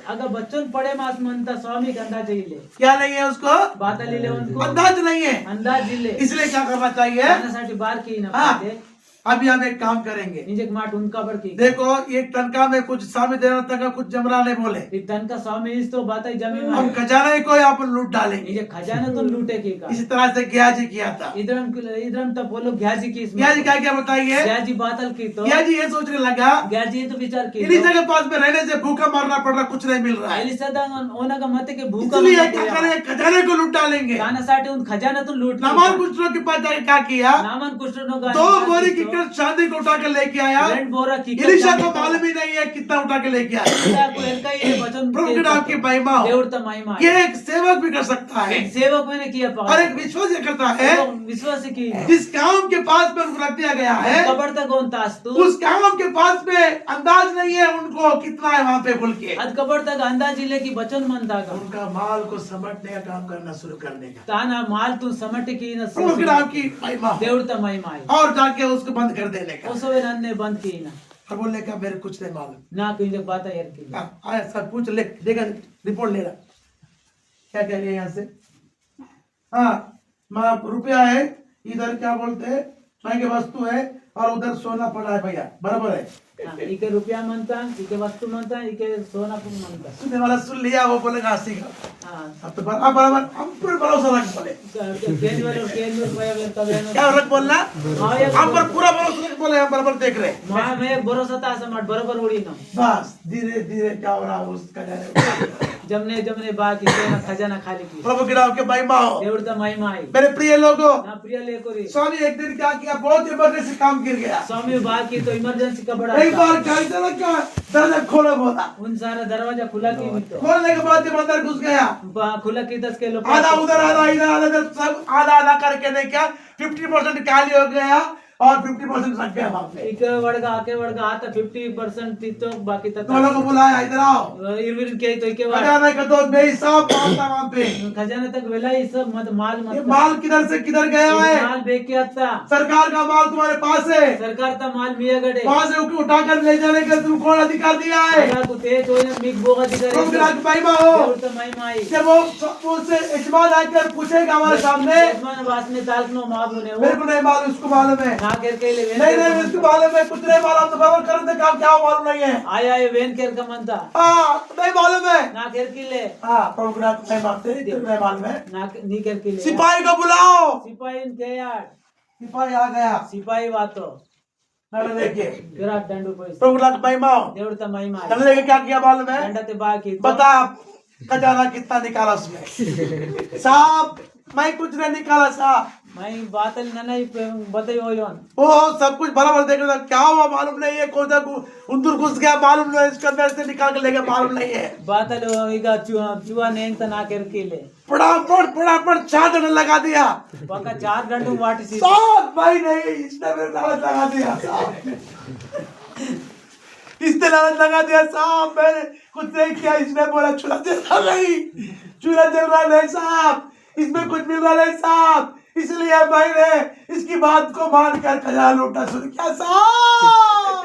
S3: अगर बच्चों पड़े मास मनता स्वामी का अंदाज ही ले
S1: क्या नहीं है उसको,
S3: बात ले उनको
S1: अंदाज नहीं है,
S3: अंदाज ही ले
S1: इसलिए क्या करना चाहिए,
S3: साठी बार की ना
S1: हाँ।
S3: पाते
S1: अभी हम एक काम करेंगे।
S3: निजे माट उनका बढ़ की
S1: देखो एक तनखा में कुछ स्वामी देना तक कुछ जमरा नहीं बोले,
S3: तन का स्वामी इस तो बात ही जमी
S1: हम
S3: में
S1: खजाने को यहाँ पर लूट डालेंगे।
S3: निजे खजाना तो लूटे की का
S1: इसी तरह से गया जी किया था।
S3: इधर तो बोलो ग्याजी की इसमें
S1: गया जी क्या क्या बताइए,
S3: ग्याजी बातल की तो
S1: गया जी ये सोचने लगा
S3: ग्याजी तो विचार की
S1: इन्हीं जगह पास में रहने से भूखा मरना पड़ रहा, कुछ नहीं मिल रहा है,
S3: ओना का मत के भूखा
S1: इसलिए क्या करेंगे, खजाने को लूट डालेंगे।
S3: साठी उन खजाना तो लूट
S1: नामान कुछ लोग के पास जाके क्या किया,
S3: नामन कुछ लोगों का
S1: 2 बोरी की चांदी को उठा के लेके आया।
S3: रेंट बोरा की
S1: इलिशा को मालूम ही नहीं है कितना उठा के लेके आया। प्रभु के नाम की महिमा हो।
S3: దేవుడితో మహిమ
S1: ये एक सेवक भी कर सकता है
S3: एक सेवक मैंने किया
S1: और एक विश्वास ये करता है।
S3: विश्वास की
S1: जिस काम के पास में उनको रख दिया गया है,
S3: कबर तक तास्तु
S1: उस काम के पास में अंदाज नहीं है उनको कितना है वहां पे खुल के,
S3: अद कबर तक अंदाज ले की बचन मनता का
S1: उनका माल को समेटने का काम करना शुरू करने का।
S3: ताना माल तू समट की न
S1: प्रभु के नाम की महिमा हो।
S3: దేవుడితో మహిమ
S1: और जाके उसको बंद कर देने का
S3: उसवे नन्ने बंद की ना
S1: और बोलने का मेरे कुछ नहीं मालूम।
S3: నాకు ఇంజ బాత यार की
S1: आया सर पूछ ले, देगा रिपोर्ट ले रहा क्या क्या लिया यहाँ से। हाँ माँ रुपया है, इधर क्या बोलते हैं सोने की वस्तु है और उधर सोना पड़ा है भैया, बराबर है।
S3: इके रुपया मनता इके वस्तु मनता इके सोना पुन मनता
S1: सुनने वाला सुन लिया, वो बोलेगा हंसी का।
S3: हां
S1: अब तो बराबर हम पूरे भरोसा रख बोले,
S3: केंद्र वाले केंद्र रुपया वेता वेनो
S1: क्या रख बोलना,
S3: हां एक
S1: हम पर पूरा भरोसा रख बोले, हम बराबर देख रहे।
S3: मां में एक भरोसा था असमट बरोबर उड़ी ना
S1: बस धीरे धीरे क्या हो रहा है उसका जाने।
S3: जमने जमने बाकी सोना खजाना खाली की
S1: प्रभु के नाम के महिमा हो।
S3: దేవుడితో మహిమ అయి
S1: मेरे प्रिय लोगों,
S3: నా ప్రియ లేకోరి
S1: स्वामी एक दिन क्या किया, बहुत इमरजेंसी काम गिर गया।
S3: स्वामी बाकी तो इमरजेंसी का बड़ा
S1: एक बार क्या का दरवाजा खोलो बोला,
S3: उन सारा दरवाजा खुला की तो
S1: खोलने के बाद जब अंदर घुस गया,
S3: खुला की 10 किलो
S1: आधा उधर आधा इधर आधा इधर सब आधा आधा करके नहीं क्या 50% खाली हो गया। और 50% रख गया वहां पे।
S3: इक वड़गा आके वड़गा आता 50% तीतो बाकी तक
S1: दोनों को बुलाया, इधर आओ।
S3: इरविन के तो के वाड़
S1: खजाना का तो बेहिसाब माल था वहां पे।
S3: खजाने तक वेला ये सब मत माल
S1: ये
S3: मत
S1: माल किधर से किधर गया है?
S3: माल बेच के आता
S1: सरकार का माल तुम्हारे पास है,
S3: सरकार ता माल मिया गड़े
S1: वहां से उठाकर ले जाने का तुम कौन अधिकार दिया है?
S3: सरकार को तेज होए मिक बोगा दिखा
S1: तुम ग्राहक महिमा हो।
S3: देवर तो माई माई
S1: जब वो उससे यजमान आकर पूछेगा हमारे सामने,
S3: मन वास में ताल्क नो मालूम ने
S1: मेरे को नहीं मालूम, उसको मालूम है।
S3: ना कर के ले
S1: नहीं उसको मालूम है, कुछ नहीं मालूम, तो बराबर करने का क्या मालूम नहीं है।
S3: आया ये वेन कर का मनता
S1: हाँ नहीं मालूम है।
S3: ना कर के ले
S1: हाँ प्रभु ग्राहक महिमा से नहीं मालूम है।
S3: ना नहीं कर के ले
S1: सिपाही को बुलाओ।
S3: सिपाही के यार
S1: सिपाही आ गया।
S3: सिपाही वातो
S1: डंडा लेके
S3: विराट दंडू पैसे
S1: प्रभु ग्राहक महिमा हो।
S3: देवर तो माई माई
S1: डंडा लेके क्या किया मालूम है?
S3: डंडा ते बाकी
S1: बता खजाना कितना निकाला उसमें? साहब मैं कुछ नहीं निकाला साहब।
S3: मैं बात नहीं बताई हो योन
S1: वो सब कुछ बराबर देख रहा था, क्या हुआ मालूम नहीं है, कौन सा उंदर घुस गया मालूम नहीं, इसके अंदर से निकाल के ले गया मालूम नहीं है।
S3: बात ಈಗ चुआ ने तो ना करके ले
S1: फटाफट 4 डंडा लगा दिया।
S3: पक्का 4 डंडू वाटी सी
S1: साहब भाई नहीं, इसने मेरे लालच लगा दिया साहब। इसने लालच लगा दिया साहब, मैंने कुछ नहीं किया। इसने बोला चूल्हा जल रहा नहीं, चूल्हा जल रहा नहीं साहब, इसमें कुछ मिल रहा नहीं साहब, इसलिए मैंने इसकी बात को मानकर खजाना लूटना शुरू किया साहब।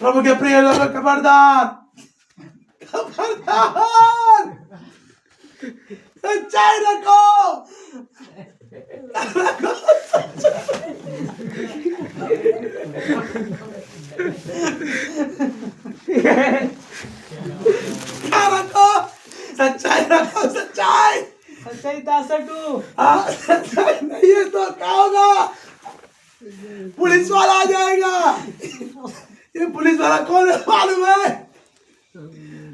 S1: प्रभु के प्रिय लोग, खबरदार खबरदार, सच्चाई रखो। क्या रखो? सच्चाई रखो, सच्चाई।
S3: सच्चाई तासटू
S1: सच्चाई नहीं है तो क्या होगा? पुलिस वाला आ जाएगा। ये पुलिस वाला कौन है मालूम है?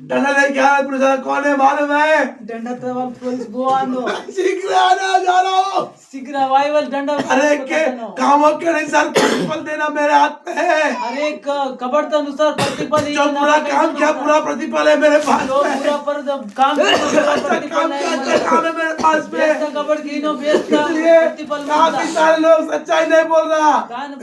S1: डंडा लेके आ रहा पुलिस वाला कौन है मालूम है?
S3: डंडा तवल पुलिस गोवांदो
S1: शीघ्र आना जा रहा हूँ।
S3: शीघ्र वाइवल डंडा
S1: अरे के कामों के अनुसार प्रतिफल देना मेरे हाथ में है।
S3: अरे कबड़ के अनुसार प्रतिफल
S1: जो पूरा काम किया पूरा प्रतिफल है मेरे पास
S3: जो
S1: में।
S3: पूरा पर काम
S1: अच्छा काम किया, अच्छा काम है मेरे पास में।
S3: बेचता कबड़ की नो बेचता
S1: इसलिए
S3: प्रतिफल
S1: काफी सारे लोग सच्चाई नहीं बोल रहा।
S3: कान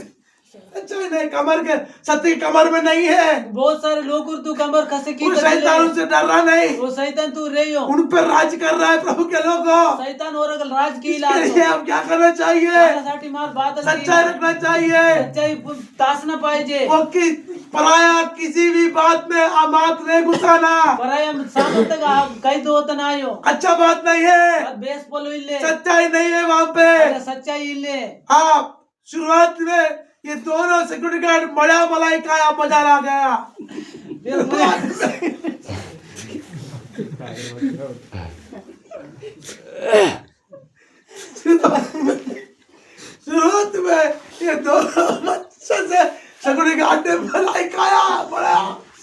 S1: सच्चाई नहीं, कमर के सत्य कमर में नहीं है।
S3: बहुत सारे लोग तू कमर खसे की
S1: वो शैतान उनसे डर रहा नहीं,
S3: वो शैतान तू रही हो
S1: उन पर राज कर रहा है प्रभु के लोगों।
S3: शैतान और अगर राज की
S1: इसके लिए अब क्या करना चाहिए?
S3: साठी मार बात
S1: सच्चाई रखना चाहिए।
S3: सच्चाई तासना पाहिजे
S1: वो कि पराया किसी भी बात में आमात नहीं घुसाना,
S3: पराया सामंत कई दो होता ना हो
S1: अच्छा बात नहीं है।
S3: बेस बोलो इल्ले
S1: सच्चाई नहीं है वहाँ पे।
S3: सच्चाई इल्ले
S1: आप शुरुआत में ये दोनों सिक्योरिटी गार्ड मजा मलाई का मजा आ गया। शुरुआत में ये दोनों अच्छे से सिक्योरिटी गार्ड ने मलाई खाया बड़ा।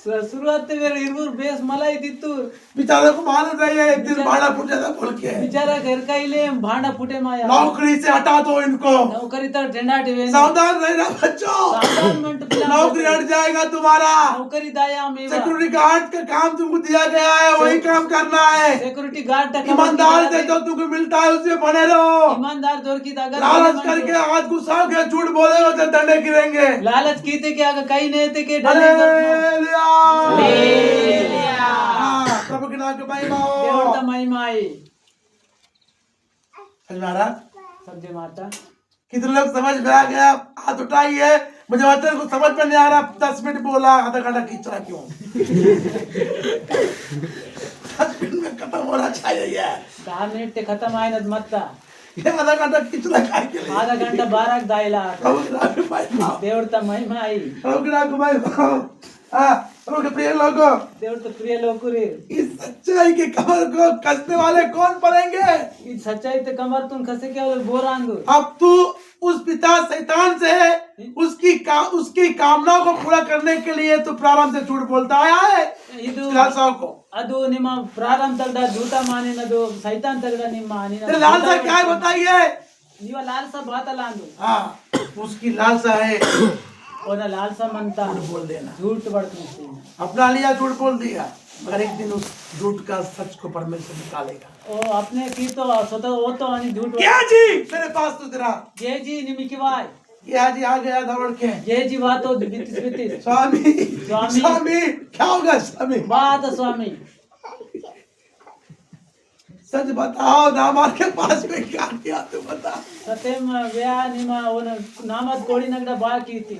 S3: शुरुआत मेरे इरबुर बेस मलाई दित्तू
S1: बेचारे को मालूम नहीं है एक दिन भाड़ा फूट जाता बोल के।
S3: बिचारा घर का इले भांडा फुटे माया
S1: नौकरी से हटा दो इनको।
S3: नौकरी तो ढंडाट वे
S1: सावधान रहना बच्चों, नौकरी हट जाएगा तुम्हारा।
S3: नौकरी दाया में
S1: सिक्योरिटी गार्ड का काम तुमको दिया गया है, वही काम करना है।
S3: सिक्योरिटी गार्ड
S1: ईमानदार से जो तुमको मिलता है उसमें बने रहो।
S3: ईमानदार दौर की अगर
S1: लालच करके हाथ घुसाओगे, झूठ बोलेगे तो डंडे गिरेंगे।
S3: लालच की थे कि अगर कहीं नहीं थे कि
S1: हालेलुया।
S3: हालेलुया।
S1: हाँ, प्रभु के नाम की महिमा हो।
S3: देवता महिमा आई
S1: समझ में आ रहा?
S3: सबजे माता
S1: कितने लोग समझ में आ गया? हाथ उठाइए। मुझे वचन को समझ में नहीं आ रहा। 10 मिनट बोला, आधा घंटा खींच रहा क्यों? 10 मिनट में खत्म होना चाहिए।
S3: 10 मिनिट ते खत्म आए न मत्ता
S1: ये आधा घंटा खींच रहा काय के लिए?
S3: आधा घंटा 12 दायला
S1: प्रभु के नाम की महिमा हो।
S3: देवता महिमा आई
S1: प्रभु के नाम की महिमा हो। हाँ, प्रभु के प्रिय लोगों,
S3: देवता प्रिय लोकुरे
S1: इस सच्चाई के कमर को कसने वाले कौन पड़ेंगे?
S3: ई सच्चाई ते कमर तुम खसे क्या बोरांदू
S1: अब तू उस पिता शैतान से उसकी कामनाओं को पूरा करने के लिए तू प्रारंभ से झूठ बोलता आया है।
S3: ಇದು
S1: लालसाओं को
S3: ಅದು ನಿಮ್ಮ ಪ್ರಾರಂಭ ತಗಡ ಜೂತ ಮಾನಿನದು ಸೈತಾನ್ तगड़ा ನಿಮ್ಮ ಮಾನಿನ
S1: तेरे लालसा क्या है बताइए?
S3: ನೀವು ಲಾಲ್ಸ ಬಾತಲ್ಲ ಅಂದು
S1: हाँ, उसकी लालसा है
S3: ओना ಲಾಲ್ಸ ಮಂತ
S1: बोल देना।
S3: झूठ बड़कनी
S1: अपना लिया झूठ बोल दिया। मगर एक दिन उस झूठ का सच को परमेश्वर निकालेगा।
S3: ओ अपने की तो स्वतः वो तो आणि झूठ
S1: क्या जी मेरे पास तो तेरा
S3: गेजी निमिकी वाय
S1: क्या जी आ गया दौड़ के
S3: गेजी वातो बितिस बितिस
S1: स्वामी
S3: स्वामी।
S1: स्वामी क्या होगा स्वामी?
S3: बात स्वामी
S1: सच बताओ नामार के पास में क्या किया तू बता।
S3: सत्यम व्या निमा ओन नामद कोड़ी नगड़ा बाकी थी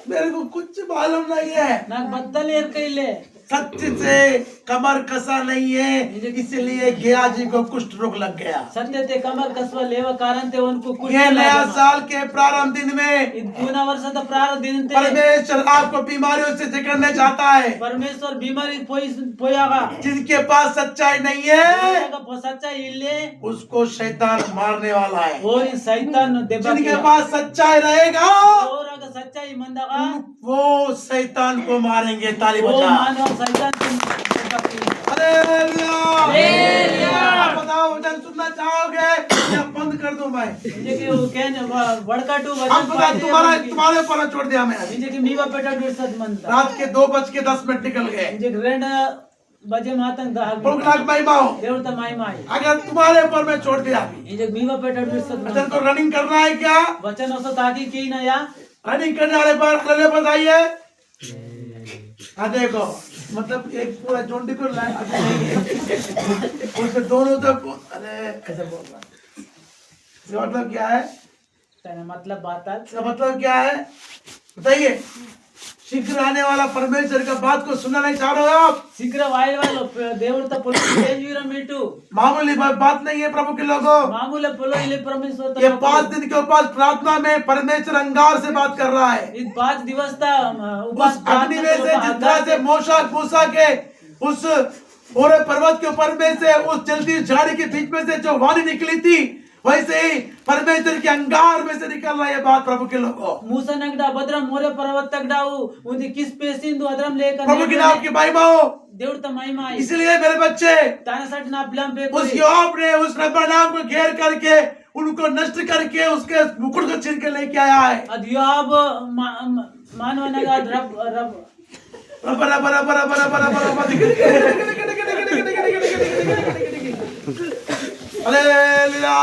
S1: मेरे को कुछ मालूम नहीं है।
S3: नाक बत्तल एर कइले
S1: सत्य से कमर कसा नहीं है इसलिए गया जी को कुष्ठ रोग लग गया।
S3: सत्य ते कमर कसवा लेवा कारण ते उनको कुछ
S1: ये नया साल के प्रारंभ दिन में
S3: पूना वर्षात प्रारंभ दिन ते
S1: परमेश्वर आपको बीमारियों से जकड़ने चाहता है।
S3: परमेश्वर बीमारी पोयागा
S1: जिनके पास सच्चाई नहीं है
S3: सच्चाई इल्ले
S1: उसको शैतान मारने वाला है।
S3: और इन शैतान देबा
S1: जिनके पास सच्चाई रहेगा
S3: और अगर सच्चाई मंदागा
S1: वो शैतान को मारेंगे। ताली
S3: वो
S1: बजा।
S3: मानव शैतान से देबा
S1: हालेलुया।
S3: हालेलुया।
S1: आप बताओ वचन सुनना चाहोगे या बंद कर दूं मैं?
S3: जे के वो कहने वड़काटू
S1: आप
S3: वचन
S1: बता तुम्हारे ऊपर छोड़ दिया मैंने।
S3: जे के मीवा पेटा दुर्सत मंता
S1: रात के 2:10 निकल गए।
S3: जे रेंड बजे मातंग दाग
S1: प्रभु महिमा हो।
S3: देवता माई माई
S1: अगर तुम्हारे ऊपर मैं छोड़ दिया
S3: जे मीवा पेटा दुर्सत
S1: वचन को रनिंग करना है क्या?
S3: वचन औसत ताकि की ना या
S1: रनिंग करने वाले पर अगले बताइए। हाँ देखो मतलब एक पूरा जोंडी को उसके दोनों तक अरे ऐसा बोल रहा है। इसका मतलब क्या है?
S3: तेरा मतलब बात है
S1: इसका मतलब क्या है बताइए। शीघ्र आने वाला परमेश्वर का बात को सुनना नहीं चाह रहे हो आप?
S3: शीघ्र वाई वालो देवता पुलो तेजवीर मीटू
S1: मामूली बात नहीं है प्रभु के लोगों।
S3: मामूले पुलो इले परमेश्वर
S1: ये 5 दिन के उपास प्रार्थना में परमेश्वर अंगार से बात कर रहा है।
S3: इन 5 दिवस ता
S1: उस अग्नि में से जिस तरह से मूसा के उस ओरे पर्वत के ऊपर में से उस जल्दी झाड़ी के बीच में से जो वाणी निकली थी वैसे ही परमेश्वर के अंगार में से निकल रहा है बात प्रभु के लोगों।
S3: मूसा नगड़ा बद्रम मोरे पर्वत तक डाऊ उनकी किस पेसिंदु अदरम लेकर
S1: प्रभु के नाम की महिमा हो।
S3: देवता महिमा
S1: इसलिए मेरे बच्चे
S3: ताना सट ना बिलम पे
S1: उस योआब ने उस रब्बा नाम को घेर करके उनको नष्ट करके उसके मुकुट को छीन के लेके आया है।
S3: अदियाब मानव नगा रब रब
S1: रब्बा रब्बा रब्बा रब्बा रब्बा रब्बा हालेलुया।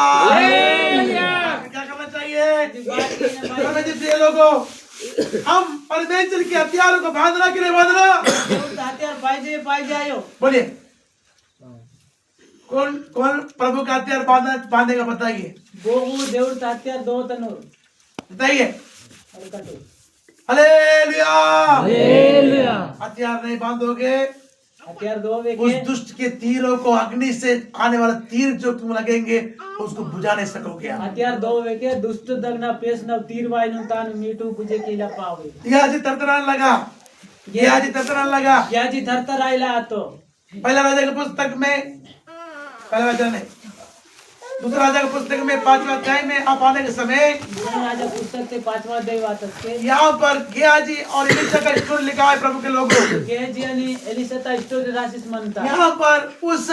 S1: क्या करना चाहिए लोगों? हम परमेश्वर के हथियारों को बांधना के लिए बांधना।
S3: हथियार पाई जायो
S1: बोलिए कौन कौन प्रभु का हथियार बांधेगा बताइए।
S3: वो देवता हथियार दो तनुर
S1: बताइए। हालेलुया।
S3: हालेलुया।
S1: हथियार नहीं बांधोगे
S3: हथियार दो
S1: उस
S3: वेके
S1: दुष्ट के तीरों को अग्नि से आने वाला तीर जो तुम लगेंगे उसको बुझा नहीं सकोगे।
S3: हथियार दो वेके दुष्ट दगना पेश न तीर वाई न तान मीठू बुझे कीला पावे
S1: गियाजी तरतराने लगा। गियाजी तरतराने लगा।
S3: ग्याजी थरथर आइला तो
S1: पहला राजा की पुस्तक में पहला राजा नहीं दूसरा राजा की पुस्तक में 5वां अध्याय में आप आने के समय
S3: दूसरा राजा पुस्तक से 5वां अध्याय वातस के
S1: यहाँ पर गियाजी और एलिशा का स्टोरी लिखा है प्रभु के लोगों।
S3: गेजी आणि एलिशा स्टोरी राशिस म्हणता
S1: यहाँ पर उस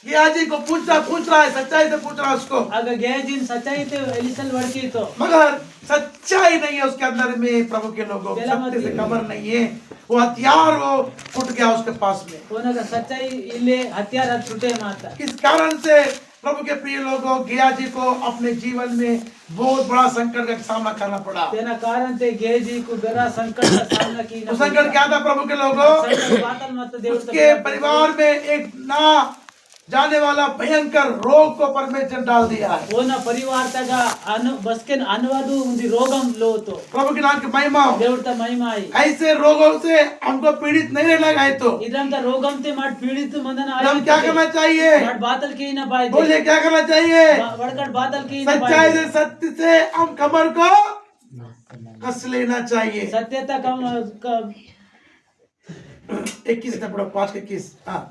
S1: गियाजी को पूछ रहा है सच्चाई से पूछ रहा है उसको।
S3: अगर गेजी सच्चाई ते एलिशा वड़की तो
S1: मगर सच्चाई नहीं है उसके अंदर में प्रभु के लोगों। सत्य से खबर नहीं है। वो हथियार वो फुट गया उसके पास में।
S3: कोना सच्चाई इले हथियार छूटे माता
S1: इस कारण से प्रभु के प्रिय लोगों गियाजी को अपने जीवन में बहुत बड़ा संकट का सामना करना पड़ा।
S3: तेना कारण ते गेजी को बड़ा संकट का सामना की
S1: वो संकट क्या था प्रभु के लोगों? उसके परिवार में एक ना जाने वाला भयंकर रोग को परमेश्वर डाल दिया है।
S3: वो ना परिवार तगा बसके अनुवादु उंदी रोगम लो तो
S1: प्रभु के नाम की महिमा हो।
S3: देवता महिमा आई
S1: ऐसे रोगों से हमको पीड़ित नहीं रहना है। तो
S3: इदम ता रोगम ते माट पीड़ित मंदन
S1: हम क्या करना चाहिए?
S3: माट बादल के ना पाए
S1: बोलिए क्या करना चाहिए?
S3: वड़कट बादल के ना
S1: सच्चाई
S3: पाए
S1: से सत्य से हम कमर को कस लेना चाहिए।
S3: सत्यता कम
S1: 21 से पढ़ो 5 के 21। हाँ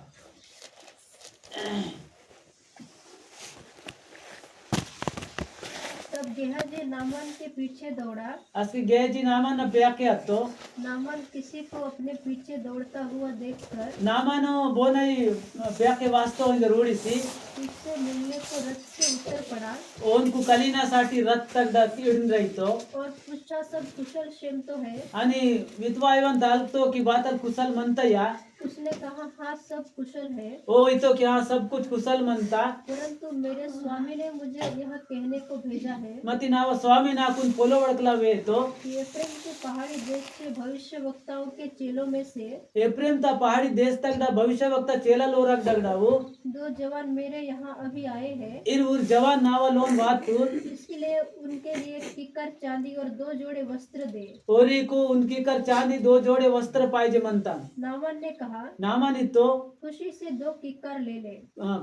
S4: तब गेहाजी नामान के पीछे दौड़ा।
S3: असकी गेजी नामा न ब्याके हत्तो
S4: नामान किसी को अपने पीछे दौड़ता हुआ देखकर
S3: नामानो बोनई ब्याके वास्तव जरूरी सी
S4: तुझसे मिलने को रथ से उतर पड़ा
S3: ओनकू कलिनासाठी रथ तगदा तीडून राहितो
S4: और पूछा सब कुशल क्षेम तो है।
S3: आणि विधवा इवन दालतो की बातल कुशल म्हणता या
S4: उसने कहा हाँ सब कुशल है,
S3: ओ इतो की हाँ सब कुछ कुशल म्हणता
S4: परंतु मेरे स्वामी ने मुझे यह कहने को भेजा है
S3: मती नाव स्वामी नाकून पोलो वळकला वे तो
S4: कि एफ्रेम के पहाड़ी देश के भविष्य वक्ताओं के चेलों में से
S3: एप्रिल ता पहाड़ी देश तगदा भविष्य वक्ता चेला लोरक दगडावू
S4: 2 जवान मेरे यहाँ अभी आए हैं,
S3: इन ऊर जवान नावा लोन बात तूर
S4: इसके लिए उनके लिए किक्कर चांदी और 2 जोड़े वस्त्र दे।
S3: ओरी को उनकी कर चांदी 2 जोड़े वस्त्र पाहिजे म्हणता
S4: नामान ने कहा
S3: नामानी तो
S4: खुशी से 2 किक्कर ले ले।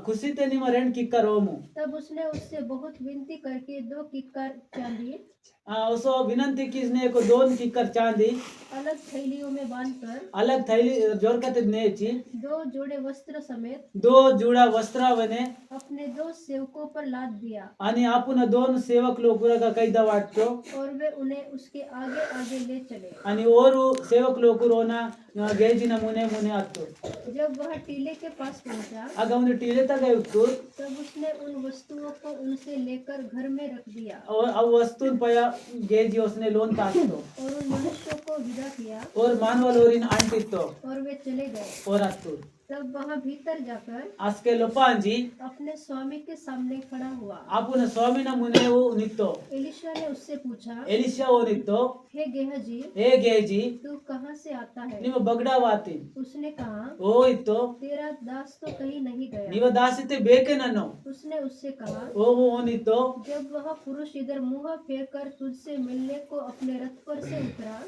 S3: खुशी ते निम रेंड किक्कर ओमू
S4: तब उसने उससे बहुत विनती करके 2 किक्कर चांदी
S3: उसो विनंती किसने को 2 किक्कर चांदी
S4: अलग थैलियों में बांधकर
S3: अलग थैली जोरकत नेची
S4: 2 जोड़े वस्त्र समेत
S3: 2 जुडा वस्त्रावने
S4: अपने 2 सेवकों पर लाद दिया
S3: आणि आपण 2 सेवक लोक का कैदा वाटतो
S4: और वे उन्हें उसके आगे आगे ले चले।
S3: आणि ओरू सेवक लोक रोना गेजी नमुने मुने आतो
S4: जब वह टीले के पास पहुंचा
S3: आगा उन्हें टीले तक गए उत्तुर
S4: तब उसने उन वस्तुओं को उनसे लेकर घर में रख दिया
S3: और अब वस्तुन पया गेजी उसने लोन तास्तो
S4: और उन मनुष्यों को विदा किया
S3: और मानवल ओरिन आंटितो
S4: और वे चले गए।
S3: और आतुर
S4: तब वह भीतर जाकर
S3: आजके लोपांजी
S4: अपने स्वामी के सामने खड़ा हुआ।
S3: आपण स्वामी नमुने वो नितो
S4: एलिशा ने उससे पूछा
S3: एलिशा वो नितो
S4: हे गेहजी
S3: हे गेजी
S4: तू कहाँ से आता है?
S3: निम बगडा वाती
S4: उसने कहा
S3: ओ इतो
S4: तेरा दास तो कहीं नहीं गया।
S3: निव दासिते बेके ननो
S4: उसने उससे कहा
S3: ओ नितो
S4: जब वह पुरुष इधर मुंह फेर कर तुझसे मिलने को अपने रथ पर से उतरा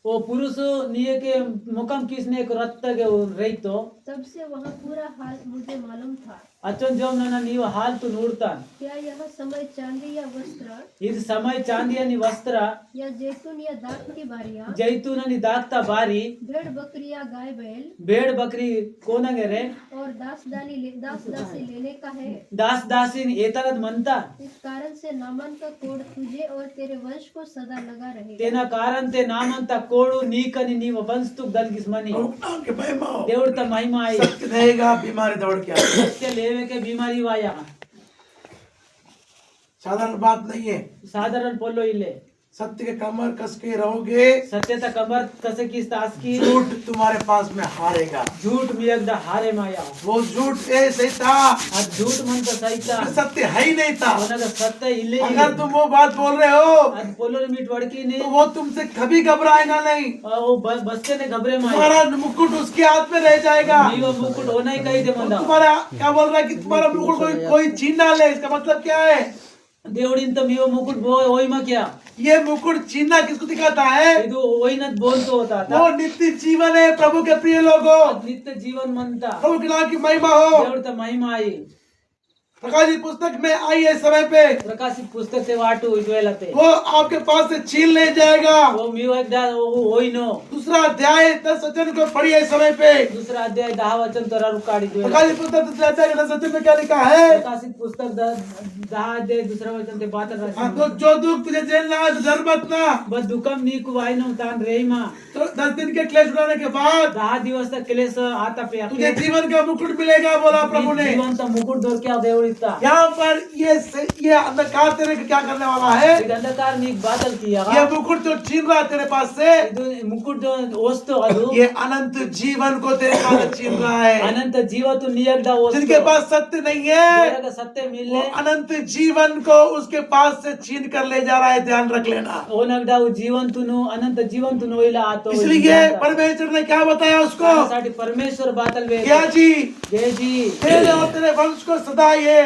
S3: ओ पुरुष निये के मुकम किसने एक रत्त के रही तो
S4: तब से वह पूरा हाल मुझे मालूम था।
S3: अचन जोम नना नीव हाल तू नूरता
S4: क्या यह समय चांदी या वस्त्र
S3: इस समय चांदी आणि वस्त्र
S4: या जैतून या दाख की बारियां
S3: जैतून आणि दागता बारी
S4: भेड़ बकरी या गाय बैल
S3: भेड़ बकरी कोणगे रे
S4: और दास दासी लेने का है?
S3: दास दासीन येतारत म्हणता
S4: इस कारण से नामान का कोड तुझे और तेरे वंश को सदा लगा रहेगा।
S3: तेना कारण ते नामंता कोडू नीकनी नीव वंस्तुक दलगिस मनी
S1: प्रभु के महिमा हो।
S3: देवड़ता महिमा आई
S1: सत्य रहेगा, बीमारी दौड़ के आएगी।
S3: सत्य लेवे के बीमारी वाया
S1: साधारण बात नहीं है।
S3: साधारण पोलो इले
S1: सत्य के कमर कस के रहोगे,
S3: सत्यता कमर कसे की तास की
S1: झूठ तुम्हारे पास में हारेगा।
S3: झूठ मी एकदा हारे माया
S1: वो झूठ ऐसे था,
S3: आज झूठ म्हणतो सहिता
S1: सत्य है ही नहीं था।
S3: कोणाला सत्य इले
S1: अगर तुम वो बात बोल रहे हो
S3: आज पोलो मीठ वडकी ने
S1: तो वो तुमसे कभी घबराएगा नहीं।
S3: वो बसते ने घबरे माया
S1: तुम्हारा मुकुट उसके हाथ में रह जाएगा।
S3: नीव मुकुट होना ही कही दे मंदा
S1: तुम्हारा क्या बोल रहा है कि तुम्हारा मुकुट कोई छीन ना ले, इसका मतलब क्या है?
S3: देवड़ीन तो मीव मुकुट होई मा क्या
S1: ये मुकुट छीनना किसको दिखाता है?
S3: ಇದು ಹೋಯಿನದ್ बोलतो होता था
S1: वो नित्य जीवन है। प्रभु के प्रिय लोगों,
S3: नित्य जीवन म्हणता
S1: प्रभु के नाम की महिमा हो।
S3: देवता महिमा आई
S1: प्रकाशित पुस्तक में आई है समय पे
S3: प्रकाशित पुस्तक से वाटू उजवेला ते
S1: वो आपके पास से छीन ले जाएगा।
S3: वो मीव एकदा होईनो
S1: दूसरा अध्याय 10 वचन को पढ़िए समय पे।
S3: दूसरा अध्याय 10 वचन तो रारू काढी द्वेला
S1: प्रकाशित पुस्तक 10 अध्याय के 10 वचन में क्या लिखा है?
S3: प्रकाशित पुस्तक 10 अध्याय दूसरा वचन ते 12
S1: हाँ, तो जो दुख तुझे झेलना है तो डर मत ना।
S3: बस दुकम नीकु वाइनो तान रेमा
S1: तो 10 दिन के क्लेश उठाने के बाद
S3: 10 दिवस तक क्लेश आता पे
S1: तुझे जीवन का मुकुट मिलेगा, बोला प्रभु ने।
S3: जीवन तो मुकुट दौर क्या देवड़ीता
S1: यहाँ पर ये अंधकार तेरे को क्या करने वाला है?
S3: अंधकार नीक बादल किया
S1: ये मुकुट जो छीन रहा है तेरे पास से,
S3: ಇದು ಮುಕುಟ್ ವಸ್ತು ಅದು
S1: ये अनंत जीवन को तेरे पास से छीन रहा है।
S3: अनंत जीवतु नियगदा वस्तु
S1: जिनके पास सत्य नहीं है
S3: जरग सत्य
S1: वो
S3: मिले
S1: अनंत जीवन को उसके पास से छीन कर ले जा रहा है, ध्यान रख लेना।
S3: ओनगदा जीवंतुनु अनंत जीवंतुनु होइला आतो
S1: इसलिए परमेश्वर ने क्या बताया उसको?
S3: साठी परमेश्वर बातल वे
S1: क्या जी?
S3: जय जी
S1: तेरे और तेरे वंश को सदा ये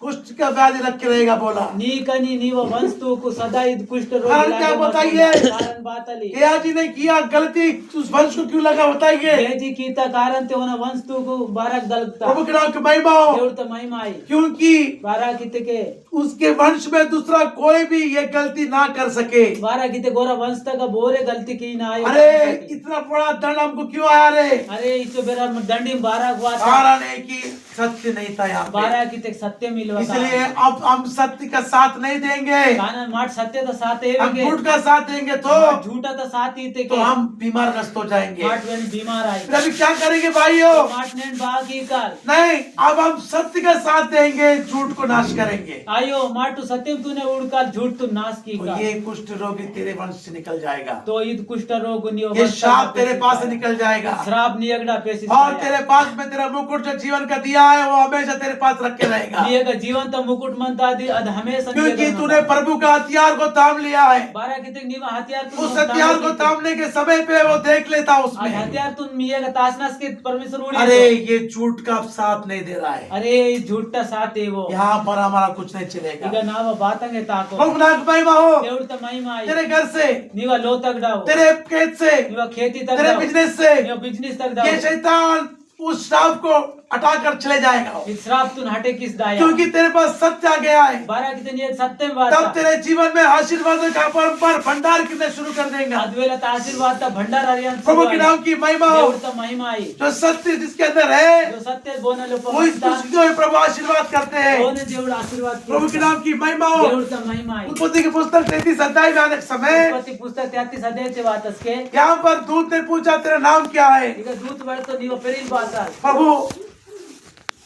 S1: कुष्ठ का व्याधि रख के रहेगा, बोला।
S3: नीकनी नीव वंस्तु को सदा इद कुष्ठ रोग
S1: कारण क्या बताइए?
S3: कारण बातली
S1: क्या जी ने किया गलती, उस वंश को क्यों लगा बताइए?
S3: जय जी कीता कारण ते होना वंस्तु को बारक दलता
S1: प्रभु के नाम की महिमा हो।
S3: देवता महिमा आई
S1: क्योंकि
S3: बारा कीते के
S1: उसके वंश में दूसरा कोई भी ये गलती ना कर सके।
S3: बारा कीते गोरा वंश तक बोरे गलती की ना आयो
S1: अरे इतना बड़ा दंड हमको क्यों आया रे?
S3: अरे इतो बेरा दंडी बारा वात
S1: कारण है कि सत्य नहीं था यहाँ पे।
S3: बारा की तक सत्य मिलवा
S1: इसलिए अब हम सत्य का साथ नहीं देंगे,
S3: काना माट सत्य तो साथ है
S1: हम झूठ का साथ देंगे तो
S3: झूठा तो साथ ही थे
S1: तो हम बीमार ग्रस्त हो जाएंगे।
S3: माट वेन बीमार आई
S1: फिर अभी क्या करेंगे भाइयों?
S3: माट ने बागी काल
S1: नहीं, अब हम सत्य का साथ देंगे, झूठ को नाश करेंगे।
S3: आयो माटू सत्यम तूने उड़काल झूठ तू नाश की
S1: तो
S3: का
S1: ये कुष्ठ रोगी तेरे वंश से निकल जाएगा,
S3: तो ईद कुष्ठ रोग
S1: ये शाप तेरे पास से निकल जाएगा,
S3: श्राप नियगड़ा पेशी
S1: और तेरे पास में तेरा मुकुट जो जीवन का दिया है वो हमेशा तेरे पास रख के रहेगा,
S3: नियग जीवन तो मुकुट मनता दी अध हमेशा
S1: क्योंकि तूने प्रभु का हथियार को थाम लिया है।
S3: बारह कितने नीवा हथियार तू
S1: उस हथियार को थामने के समय पे वो देख लेता उसमें,
S3: हथियार तू मियग तासनास के परमेश्वर उड़ी
S1: अरे ये झूठ का साथ नहीं दे रहा है,
S3: अरे झूठा साथ है वो
S1: यहाँ पर हमारा कुछ नहीं चलेगा।
S3: इगा नाव बातंगे ताको
S1: प्रभु नाम महिमा हो
S3: देउड़ तो महिमा आई
S1: तेरे घर से,
S3: नीवा लो तक डाओ
S1: तेरे खेत से,
S3: नीवा खेती तक
S1: तेरे
S3: डाओ
S1: बिजनेस से,
S3: नीवा बिजनेस तक
S1: ये
S3: डाओ
S1: शैतान उस श्राप को हटाकर चले जाएगा,
S3: इस श्राप तू हटे किस दाया
S1: क्योंकि तेरे पास सत्य आ गया है।
S3: बारह कितने ये सत्य में बात
S1: तब तेरे जीवन में आशीर्वादों का पर भंडार गिरना शुरू कर देगा।
S3: अद्वेला आशीर्वाद का भंडार हरियाण
S1: प्रभु के नाम की महिमा हो।
S3: देउड़ तो महिमा आई
S1: जो सत्य जिसके अंदर है
S3: जो सत्य बोने लो
S1: वो इस को प्रभु आशीर्वाद करते हैं।
S3: बोने देउड़ आशीर्वाद की
S1: प्रभु के नाम की महिमा हो।
S3: देउड़ तो महिमा आई
S1: उत्पत्ति की पुस्तक 33 अध्याय में आने के समय
S3: उत्पत्ति पुस्तक 33 अध्याय से बात के
S1: यहाँ पर दूत ने पूछा तेरा नाम क्या है?
S3: ಈಗ ದೂತ ಬರ್ತೋ ನೀವು ಪೆರಿಲ್ ಬಾಸಾಲ್
S1: प्रभु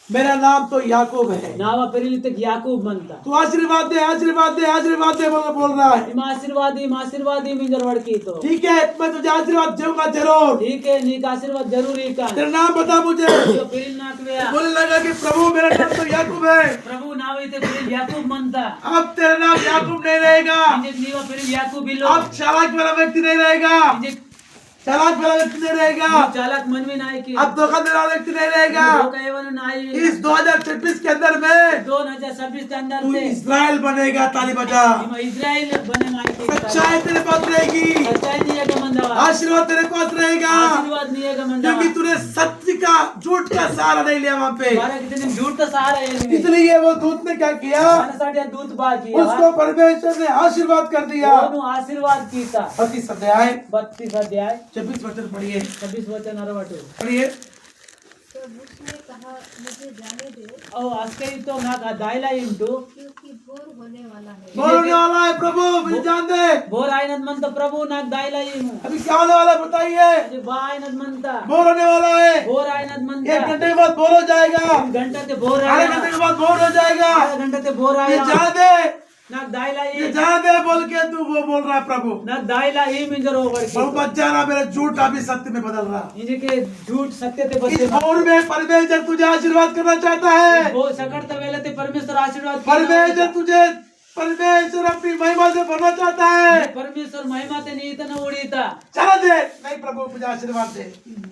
S1: मेरा नाम तो याकूब है।
S3: ನಾವ ಪೆರಿಲಿತ ಯಾಕೂಬ್ ಅಂತ
S1: तू आशीर्वाद दे, आशीर्वाद दे, आशीर्वाद दे बोल रहा है।
S3: ನಿಮ್ಮ ಆಶೀರ್ವಾದಿ ಮಿಂಜರ್ ವಡ್ಕೀತು
S1: ठीक है, मैं तुझे आशीर्वाद दूंगा जरूर।
S3: ठीक है ನೀಕ ಆಶೀರ್ವಾದ ಜರೂರಿ का
S1: तेरा नाम बता मुझे।
S3: ನೀವು ಪೆರಿಲ್ ನಾಕ್ವೆಯ
S1: बोलने लगा कि प्रभु मेरा नाम तो याकूब है।
S3: ಪ್ರಭು ನಾವೈತೆ ಪೆರಿಲ್ ಯಾಕೂಬ್ ಅಂತ
S1: अब तेरा नाम याकूब नहीं रहेगा,
S3: ಇಂಜೆ ನೀವ ಪೆರಿಲ್ ಯಾಕೂಬ್ ಇಲ್ಲೋ
S1: अब चालाक वाला व्यक्ति नहीं रहेगा,
S3: ಇಂಜೆ
S1: चालाक वाला व्यक्ति नहीं रहेगा,
S3: ಚಾಲಕ್ ಮನ್ವಿ ನಾಯಕಿ
S1: अब धोखा देने वाला व्यक्ति नहीं रहेगा।
S3: ಲೋಕಯವನ ನಾಯಿ
S1: इस 2026 के अंदर में
S3: 2026 के अंदर
S1: तू
S3: से
S1: इस्राएल बनेगा। ताली बजा।
S3: ನಿಮ್ಮ ಇಸ್ರಾಯೇಲ್ ಬನೆ ನಾಯಕಿ
S1: सच्चाई तेरे पास रहेगी,
S3: ಸಚ್ಚಾಯಿ ನಿಯಗ ಮಂದವ
S1: आशीर्वाद तेरे पास रहेगा,
S3: आशीर्वाद नियग मंदवा
S1: क्योंकि तूने सत्य का झूठ का सहारा नहीं लिया वहाँ पे।
S3: बारह कितने झूठ का सहारा है इनमें।
S1: इसलिए वो दूत ने क्या किया,
S3: मानसाटे दूत बाकी
S1: उसको परमेश्वर ने आशीर्वाद कर दिया।
S3: दोनों आशीर्वाद कीता
S1: 32 अध्याय
S3: 32 अध्याय
S1: 26 वचन पढ़िए,
S3: 26 वचन अरवटು
S1: पढ़िए।
S4: तब उसने कहा मुझे जाने दे
S3: ओ आस्के तो नाका दाइला इंटू
S4: क्योंकि भोर होने वाला है।
S1: बोलने वाला है प्रभु मुझे जान दे।
S3: बोर आयनद मंत प्रभु नाक दाइला इमु
S1: अभी क्या होने वाला है बताइए।
S3: अरे बा आयनद मंता
S1: बोर होने वाला है,
S3: बोर आयनद
S1: 1
S3: मंता
S1: घंटे के बाद बोर हो जाएगा,
S3: घंटा ते बोर
S1: आधे
S3: आया
S1: घंटे के बाद बोर हो जाएगा।
S3: आधा घंटा ते बोर
S1: ये
S3: आया
S1: जान दे,
S3: नाक दाइला
S1: ये
S3: ई
S1: जान दे बोल के तू वो बोल रहा है प्रभु।
S3: नाक दाइला ई मिंजर ओवर
S1: प्रभु
S3: की
S1: बच जाना, मेरा झूठ अभी सत्य में बदल रहा।
S3: इनके के झूठ सत्य ते
S1: इस
S3: बचे
S1: बोर में परमेश्वर तुझे आशीर्वाद करना चाहता है।
S3: वो सकड़ते वेले ते परमेश्वर आशीर्वाद की
S1: परमेश्वर तुझे, परमेश्वर अपनी महिमा से भरना चाहता है।
S3: परमेश्वर महिमा ते नीतन उड़ीता
S1: चला दे, नहीं प्रभु मुझे आशीर्वाद दे।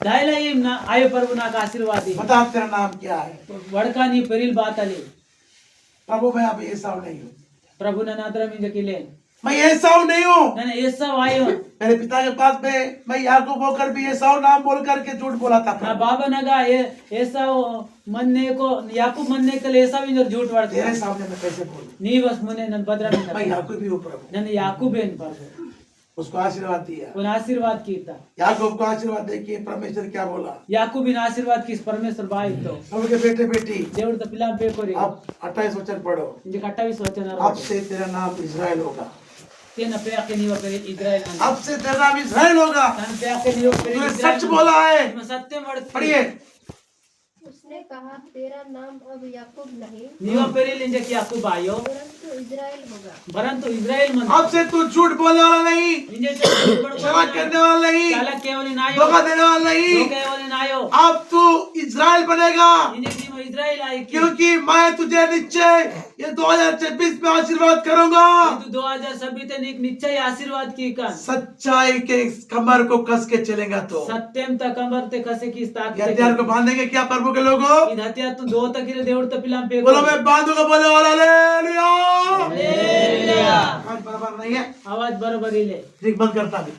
S3: दाइला ई ना आयो प्रभु नाक आशीर्वाद दी
S1: बता तेरा नाम क्या है?
S3: वड़का नी पेरिल बात आली
S1: प्रभु मैं अब एसाव नहीं हूँ,
S3: प्रभु ने नादरा मिंज किले
S1: मैं एसाव नहीं हूँ।
S3: नने ऐसा आयो
S1: मेरे पिता के पास में मैं याकूब होकर भी एसाव नाम बोल करके झूठ बोला था
S3: ना
S1: प्रभु।
S3: बाबा नगा ये ऐसा मनने को याकूब मनने के लिए ऐसा भी झूठ वड़ते
S1: तेरे सामने मैं कैसे बोलूं?
S3: नी बस मुने नन बदरा
S1: मैं
S3: में
S1: याकूब ही हूँ प्रभु।
S3: नने याकूब बेन प्रभु
S1: उसको आशीर्वाद दिया,
S3: उन आशीर्वाद कीता
S1: याकूब को आशीर्वाद देखिए परमेश्वर क्या बोला।
S3: याकूब बिन आशीर्वाद किस परमेश्वर बाई तो
S1: प्रभु के बेटे बेटी
S3: देवड़ तो पिला पे कोरी
S1: अब 28 वचन पढ़ो।
S3: इंजे 28 वचन
S1: अब से तेरा नाम इस्राएल होगा,
S3: तेन पे के नीव पे इस्राएल
S1: अब से तेरा नाम इस्राएल होगा।
S3: तन पे के नीव पे
S1: तूने सच बोला है।
S3: सत्य मर्द
S1: पढ़िए।
S4: उसने कहा तेरा नाम अब याकूब नहीं
S3: नीव पेरिल इंजे की याकूब आयो
S4: परंतु इजराइल होगा।
S3: परंतु इस्राएल मन
S1: अब से तू झूठ बोलने वाला नहीं,
S3: इंजे
S1: चालाक करने वाला नहीं,
S3: चालक केवल नायो
S1: धोखा देने वाला नहीं।
S3: केवल नायो
S1: अब तू इस्राएल बनेगा,
S3: इंजे की इस्राएल आई की
S1: क्योंकि मैं तुझे निश्चय ये 2026 में आशीर्वाद करूंगा।
S3: तू 2026 ते निश्चय आशीर्वाद की का
S1: सच्चाई के कमर को कस के चलेगा तो
S3: सत्यम त कमर ते कसे की ताकत
S1: ये हथियार को बांधेंगे क्या प्रभु के लोगों?
S3: इन हत्या तू दो तकिरे देवड़ त पिलाम पे
S1: बोलो मैं बांधूंगा बोले वाला हालेलुया।
S3: हालेलुया
S1: आज बराबर नहीं है,
S3: आवाज बरोबर इले
S1: ठीक बंद करता भी।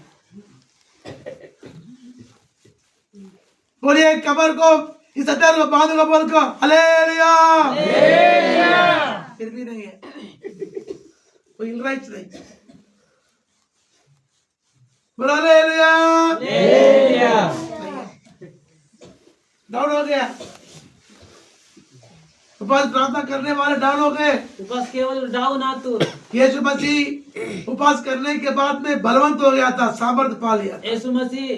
S1: बोलिए कमर को इस हथियार को बांधूंगा बोल को हालेलुया। फिर भी नहीं है, कोई हिल रहा ही नहीं। बोलो हालेलुया।
S3: हालेलुया
S1: डाउन हो गया। उपवास प्रार्थना करने वाले डाउन हो गए।
S3: उपवास केवल डाउन आतुर
S1: यीशु मसीह उपवास करने के बाद में बलवंत हो गया था, सामर्थ्य पा लिया था।
S3: यीशु मसीह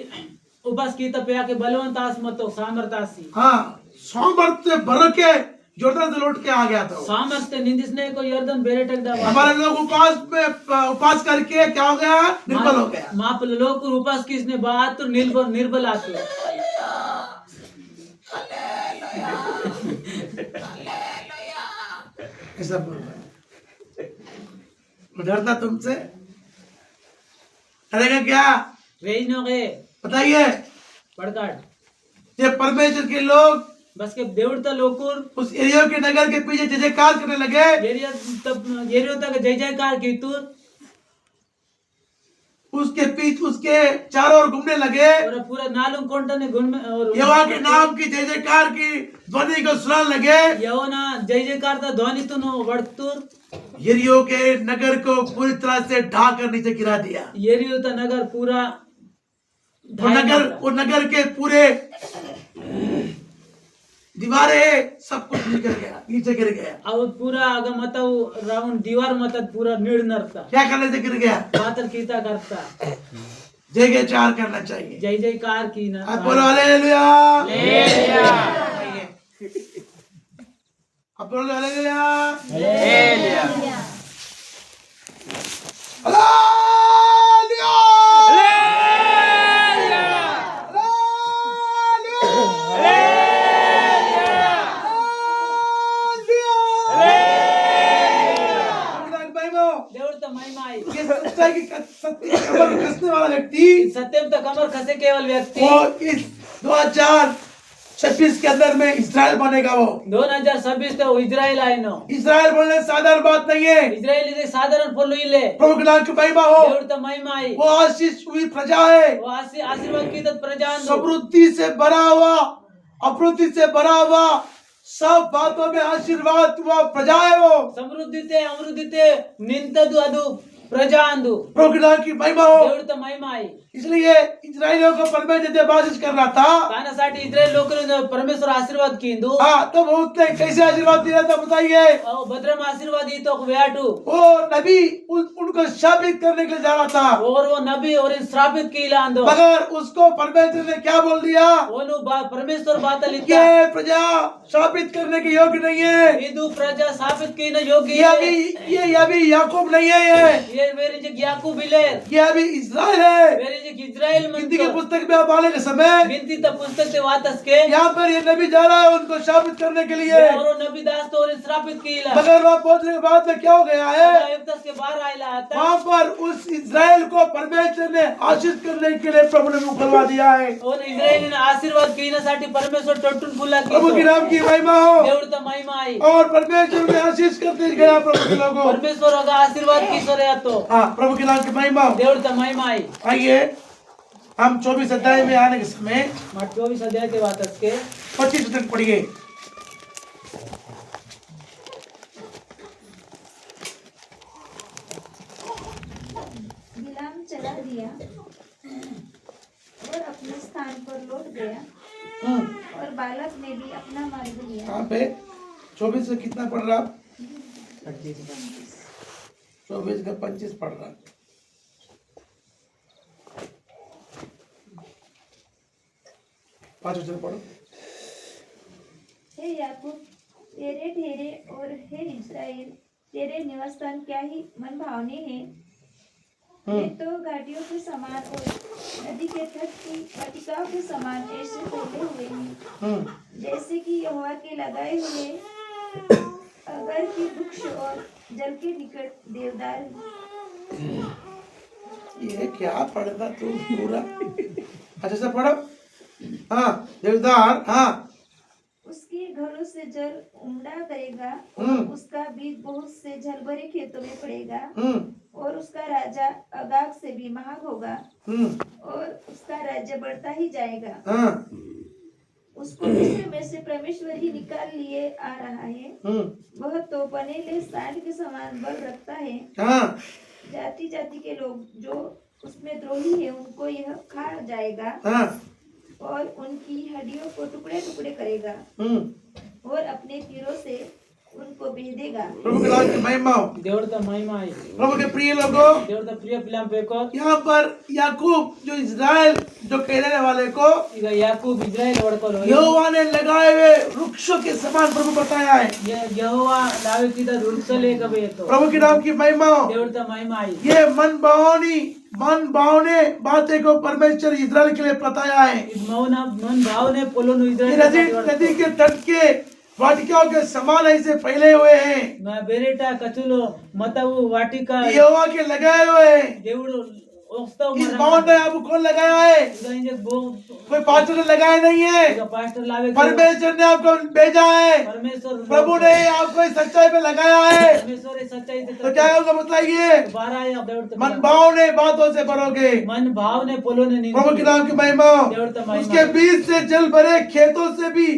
S3: उपवास की तपया के बलवंत आसमतो सामर्थ्यासी
S1: हाँ, सामर्थ्य भर के जोरदार से लौट के आ गया था वो।
S3: सामर्थ्य निंदिसने को यर्दन बेरेटक दावा
S1: हमारे लोग उपवास करके क्या हो गया, निर्बल हो गया।
S3: माप लोग उपवास किसने बात निर्बल निर्बल आतुर
S1: ऐसा बोल रहा है। वो डरता तुमसे, डरेगा क्या?
S3: रेजनो के
S1: बताइए।
S3: पड़काट
S1: ये परमेश्वर के लोग
S3: बस के देवड़ता लोकुर
S1: उस एरियो के नगर के पीछे जय जयकार करने लगे।
S3: एरियो तक जय जयकार की तुर
S1: उसके पीछे उसके चारों ओर घूमने लगे
S3: और पूरा नालुम कोंटा ने गुण में और
S1: यहोवा के नाम की जय जयकार की ध्वनि को सुनाने लगे।
S3: यहोना जय जयकार ता ध्वनि तुनो वड़तुर
S1: यरीहो के नगर को पूरी तरह से ढा कर नीचे गिरा दिया।
S3: एरियो ता नगर पूरा ढाई
S1: वो नगर के पूरे दीवारें सब कुछ निकल गया, नीचे गिर गया।
S3: और पूरा अगर मतलब राउंड दीवार मतलब पूरा निर् नरता
S1: क्या करने से गिर गया?
S3: पातर कीता करता
S1: जय जयकार करना चाहिए।
S3: जय जयकार की ना
S1: आप बोलो हालेलुया। आप बोलो हालेलुया।
S3: देवड़ तो महिमा आई
S1: ये सच्चाई की सत्य कमर कसने वाला व्यक्ति,
S3: सत्यम तो कमर खसे केवल व्यक्ति
S1: वो इस 2026 के अंदर में इस्राएल बनेगा। वो
S3: 2026 तो इजराइल आए नो
S1: इस्राएल बोलने साधारण बात नहीं है।
S3: इजराइल इसे साधारण फॉलो इले
S1: प्रभु के नाम की महिमा हो।
S3: देवड़ तो महिमा आई
S1: वो आशीष हुई प्रजा है,
S3: वो आशीर्वाद की तत् प्रजान
S1: समृद्धि से भरा हुआ, अभिवृद्धि से भरा हुआ, सब बातों में आशीर्वाद हुआ प्रजा है वो।
S3: समृद्धिते अमृद्धिते निंतदु अदु प्रजांदु
S1: प्रभु के नाम की महिमा हो।
S3: देवड़ तो महिमा आई
S1: इसलिए इस्राएलियों को परमेश्वर ने बाजिश कर रहा था।
S3: कानासाठी इस्राएल लोकल परमेश्वर आशीर्वाद कींदु
S1: हाँ, तो उसने कैसे आशीर्वाद दिया था बताइए।
S3: और भद्रम आशीर्वाद ही तो व्याटू
S1: वो नबी उनको शापित करने के लिए जा रहा था,
S3: और वो नबी और इन श्रापित की लांदो
S1: मगर उसको परमेश्वर ने क्या बोल दिया?
S3: ओनु परमेश्वर बात लिखा
S1: ये प्रजा शापित करने के योग्य नहीं है।
S3: हिंदू प्रजा स्थापित की न योग्य
S1: ये अभी याकूब नहीं है,
S3: ये वेरी जो याकूब बिलेर
S1: ये अभी इस्राएल है।
S3: वेरी जो इजराइल
S1: गिनती की
S3: मंत्र
S1: पुस्तक में आप आने के समय
S3: गिनती तब पुस्तक से वातस के
S1: यहाँ पर ये नबी जा रहा है उनको शापित करने के लिए,
S3: और वो नबी दास तो और श्रापित कीला
S1: मगर वहाँ पहुंचने के बाद में क्या हो गया है?
S3: आयुक्त के बाहर आइला आता
S1: वहाँ पर उस इस्राएल को परमेश्वर ने आशीष करने के लिए प्रभु ने मुख खुलवा दिया है।
S3: और इजराइल ने आशीर्वाद कीनासाठी परमेश्वर टोटून फुला
S1: प्रभु के नाम की महिमा हो।
S3: देवड़ तो महिमा आई
S1: और परमेश्वर ने आशीष करते गया प्रभु के लोगों।
S3: परमेश्वर होगा आशीर्वाद की सोरे तो
S1: हाँ, प्रभु के नाम की महिमा हो।
S3: देवड़ तो महिमा आई
S1: आइए हम 24 अध्याय में आने के समय
S3: 24 अध्याय के वातस के
S1: 25 तक पढ़िए।
S2: बिलाम चला दिया और अपने स्थान पर लौट गया और बालक ने भी अपना मार्ग लिया।
S1: कहाँ पे 24 से कितना पढ़ रहा? 24 का 25 पढ़ रहा। पाँच वचन पढ़ो।
S2: हे याकूब तेरे ठेरे और हे इस्राएल तेरे निवास स्थान क्या ही मन भावने हैं। वे तो घाटियों के समान और नदी के तट की वाटिकाओं के समान ऐसे फैले हुए हैं जैसे कि यहोवा के लगाए हुए अगर की वृक्ष और जल के निकट देवदार।
S1: ये क्या पढ़ता तू पूरा? अच्छा से पढ़ो। हाँ, देवदार। हाँ,
S2: उसके घरों से जल उमड़ा करेगा और उसका बीज बहुत से जल भरे खेतों में पड़ेगा और उसका राजा अगाग से भी महाग होगा और उसका राज्य बढ़ता ही जाएगा।
S1: हाँ,
S2: उसको मिस्र में से परमेश्वर ही निकाल लिए आ रहा है। वह तो बनेले सांड के समान बल रखता है।
S1: हाँ,
S2: जाति जाति के लोग जो उसमें द्रोही है उनको यह खा जाएगा
S1: हाँ,
S2: और उनकी हड्डियों को टुकड़े टुकड़े करेगा। और अपने तीरों से उनको भेदेगा।
S1: प्रभु के नाम की महिमा हो।
S3: దేవుడితో మహిమ అయి
S1: प्रभु के प्रिय लोगों,
S3: దేవుడితో ప్రియ పిల్లం పేకో
S1: यहाँ पर याकूब जो इज़राइल जो कहने वाले को
S3: ఇక యాకూబ్ ఇజ్రాయెల్ వడకోలు
S1: यहोवा ने लगाए हुए वृक्षों के समान प्रभु बताया है।
S3: యెహోవా దావీదుకి వృక్షలేకబోయేతో
S1: प्रभु के नाम की महिमा हो।
S3: దేవుడితో మహిమ అయి
S1: ये मन भावने बातें को परमेश्वर इज़राइल के लिए बताया है।
S3: ఇది మౌన భావనే పొలను
S1: ये
S3: ఇజ్రాయెల్
S1: नदी के तट के वाटिकाओं के समान ऐसे फैले हुए हैं।
S3: బెరేట కచులు మతవు వాటిక
S1: यहोवा के लगाए हुए हैं।
S3: దేవుడు వస్తావు
S1: इस भवन में आपको कौन लगाया है? कोई पास्टर ने लगाया नहीं है,
S3: పాస్టర్ లావే
S1: परमेश्वर ने आपको भेजा है।
S3: परमेश्वर
S1: प्रभु ने आपको इस सच्चाई पे लगाया है।
S3: परमेश्वर ये सच्चाई से
S1: तो क्या होगा बताइए?
S3: बारह या దేవుడితో
S1: मन भावने बातों से भरोगे।
S3: मन भावने पोलोने नहीं
S1: प्रभु के नाम की महिमा हो।
S3: దేవుడితో మహిమ
S1: उसके बीच से जल भरे खेतों से भी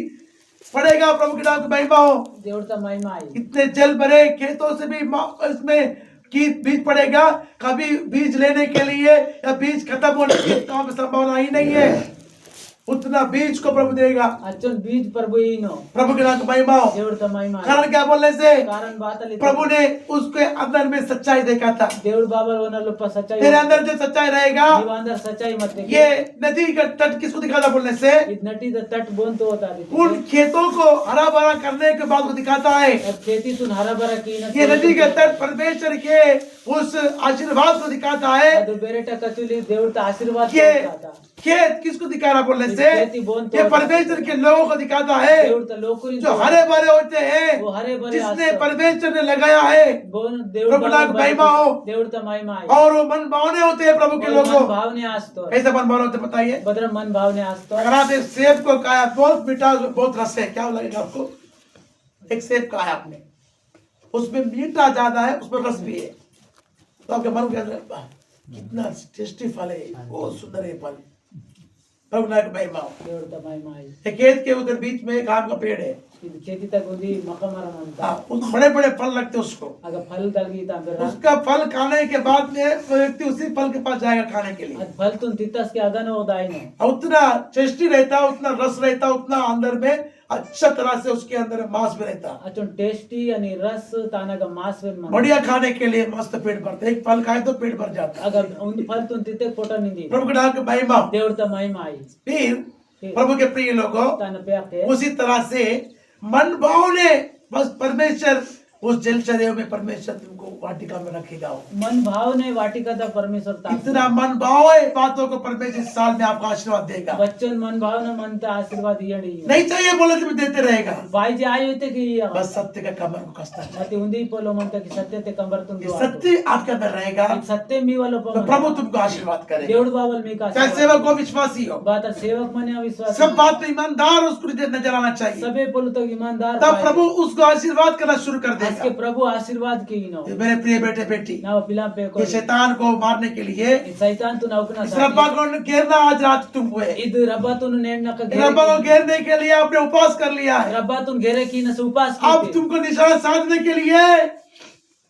S1: पड़ेगा। प्रभु के नाम की महिमा हो।
S3: దేవుడితో మహిమ అయి
S1: इतने जल भरे खेतों से भी इसमें की बीज पड़ेगा। कभी बीज लेने के लिए या बीज खत्म होने की काम संभावना ही नहीं है। उतना बीज को प्रभु देगा।
S3: అచ్చన్ బీజ్ ప్రభు ఈనో
S1: प्रभु के नाम की महिमा हो।
S3: దేవుడితో మహిమ అయి
S1: कारण क्या बोलने से
S3: कारण బాతలి
S1: प्रभु ने उसके अंदर में सच्चाई देखा था।
S3: దేవుడు బాబా ఓనర్లో సచ్చాయి
S1: तेरे अंदर जो सच्चाई रहेगा,
S3: నీవు అందర్ సచ్చాయి మत देखिए
S1: ये नदी का तट किसको दिखाता बोलने से?
S3: ఇది నటి ద తట్ బోంతో होता है
S1: उन खेतों को हरा भरा करने के बाद को दिखाता है।
S3: अब खेती सुन हरा भरा की न
S1: ये नदी का तट परमेश्वर के उस आशीर्वाद को दिखाता है।
S3: ಅದು ಬೇರೆಟ ಕಚುಲಿ దేవుడితో ఆశీర్వాద
S1: ये
S3: చేస్తాता
S1: खेत किसको दिखा रहा बोलने से?
S3: खेती बोन तो
S1: ये परमेश्वर के लोगों को दिखाता है
S3: దేవుడితో లోకుని
S1: जो हरे भरे होते हैं,
S3: वो हरे भरे
S1: जिसने
S3: आस्था
S1: परमेश्वर ने लगाया है।
S3: బోన్ దేవుడు
S1: प्रभु नाम की महिमा हो।
S3: దేవుడితో మహిమ అయి
S1: और वो मन भावने होते हैं प्रभु के लोगों।
S3: मन भावने आस्तो
S1: कैसे मन भावने होते बताइए?
S3: बदर मन भावने आस्तो
S1: अगर आप एक सेब को खाया, बहुत मीठा बहुत रस है, क्या लगेगा आपको? एक सेब खाया आपने, उसमें मीठा ज्यादा है, उसमें रस भी है, तो आपके मन के अंदर वाह, कितना टेस्टी फल है, बहुत सुंदर है फल। प्रभु नाम की महिमा हो।
S3: దేవుడితో మహిమ అయి
S1: एक खेत के उधर बीच में एक आम का पेड़ है।
S3: ఇది చేతి తగుంది మకమరం అంత
S1: उस बड़े बड़े फल लगते हैं उसको।
S3: ఆగ ఫల్ తగిలి తాంబెర
S1: उसका फल खाने के बाद में वो व्यक्ति उसी फल के पास जाएगा खाने के लिए।
S3: అది ఫల్ తున్ తిత్తస్ కి అగన ఓదాయిన
S1: और उतना टेस्टी रहता, उतना रस रहता, उतना अंदर में अच्छा तरह से उसके अंदर मांस भी रहता।
S3: అచొన్ టేస్టీ అని రస్ తానగ మాస్ వెన్ మన
S1: बढ़िया खाने के लिए मस्त पेट भरता, एक फल खाए तो पेट भर जाता।
S3: ఆగ ఉన్ ఫల్ తున్ తిత్తే ఫోట నింది
S1: प्रभु के नाम की महिमा हो।
S3: దేవుడితో మహిమ అయి
S1: फिर प्रभु के प्रिय लोगों,
S3: తన పేకే
S1: उसी तरह से मन भाव ने बस परमेश्वर उस जलचर्या में परमेश्वर तुमको वाटिका में रखेगा।
S3: मन भाव ने वाटिका था परमेश्वर ता
S1: इतना मन भाव है बातों को परमेश्वर इस साल में आपको आशीर्वाद देगा।
S3: बच्चन मन भाव ने मन ता आशीर्वाद इयडी
S1: नहीं चाहिए बोले तो भी देते रहेगा।
S3: भाई जी आए होते कि
S1: बस सत्य का कमर को कसता है।
S3: मते उंदी पोलो मनता कि सत्य ते कंबर तुम
S1: ये सत्य आपके अंदर रहेगा
S3: सत्य मी वालो
S1: तो प्रभु तुमको आशीर्वाद करेगा।
S3: దేవుడు బావల్ మీ का
S1: चाहे सेवक हो विश्वासी हो,
S3: बात सेवक मने अविश्वास
S1: सब बात में ईमानदार उसको नजर आना चाहिए।
S3: सबे पोलो तो ईमानदार
S1: तब प्रभु उसको आशीर्वाद करना शुरू कर
S3: आज के
S1: देगा।
S3: प्रभु आशीर्वाद की नो
S1: ये मेरे प्रिय बेटे बेटी,
S3: ना पिला पे को
S1: ये शैतान को मारने के लिए
S3: शैतान तू नौकना
S1: इस रब्बा को घेरना आज रात तुमको है।
S3: ಇದು ರಬ್ಬಾತುನು ನೇಣಕ
S1: इस रब्बा को घेरने के लिए आपने उपवास कर लिया है।
S3: रब्बातुन घेरे की न उपास
S1: अब
S3: की
S1: तुमको निशाना साधने के लिए,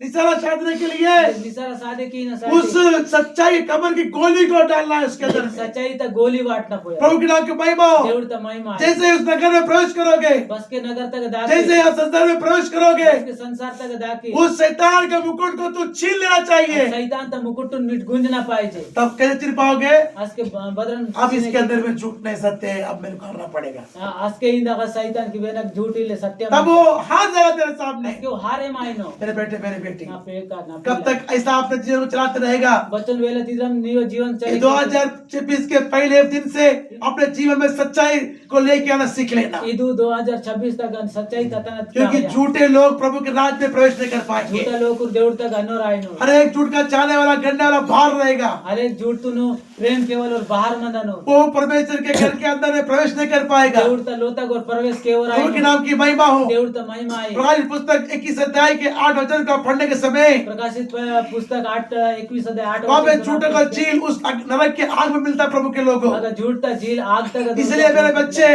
S1: निशाना साधने के लिए
S3: निसारा सादे की न
S1: उस सच्चाई कमर की गोली को डालना है उसके अंदर में।
S3: सच्चाई त गोली वाटना पोया
S1: प्रभु के नाम की महिमा हो।
S3: దేవుడి త మహిమ
S1: जैसे उस नगर में प्रवेश करोगे,
S3: बस के नगर तक दाके
S1: जैसे आप संसार में प्रवेश करोगे,
S3: बस के संसार तक दाके
S1: उस शैतान के मुकुट को तू छीन लेना चाहिए।
S3: शैतान त मुकुट मिट गुंज ना पाए जे
S1: तब कैसे चिर पाओगे?
S3: आज के बदरन
S1: अब इसके अंदर में झूठ नहीं सकते, अब मेरे को करना पड़ेगा।
S3: आज के इंदा का शैतान की बेनक झूठी ले सत्य
S1: तब वो हाथ लगा तेरे सामने,
S3: आज के वो हारे माइनो
S1: मेरे बेटे मेरे बेटी,
S3: ना पे का ना
S1: कब तक ऐसा आपने जीवन को चलाते रहेगा?
S3: बचन वेले तिदम नियो जीवन
S1: ये
S3: चले
S1: 2026 के पहले दिन से अपने जीवन में सच्चाई को लेके आना सीख लेना,
S3: ಇದು 2026 तक सच्चाई ततन
S1: क्योंकि झूठे लोग प्रभु के राज में प्रवेश नहीं कर पाएंगे।
S3: झूठा लोग దేవుడి तक अनो रायनो
S1: हर एक झूठ का चाहने वाला गढ़ने वाला बाहर रहेगा,
S3: हर एक झूठ तुनु प्रेम केवल और बाहर मंदनो
S1: वो परमेश्वर के घर के अंदर में प्रवेश नहीं कर पाएगा।
S3: దేవుడి త లోतक और प्रवेश केवल
S1: प्रभु के
S3: रायनो
S1: नाम की महिमा हो।
S3: దేవుడి త महिमा है
S1: प्रकाशित पुस्तक 21 अध्याय के 8 वचन का पढ़ने के समय
S3: प्रकाशित पुस्तक 8:21 अध्याय 8
S1: वहां पे झूठ का झील उस नरक के आग में मिलता है प्रभु के लोगों।
S3: अगर झूठ का झील आग तक
S1: इसलिए मेरे बच्चे,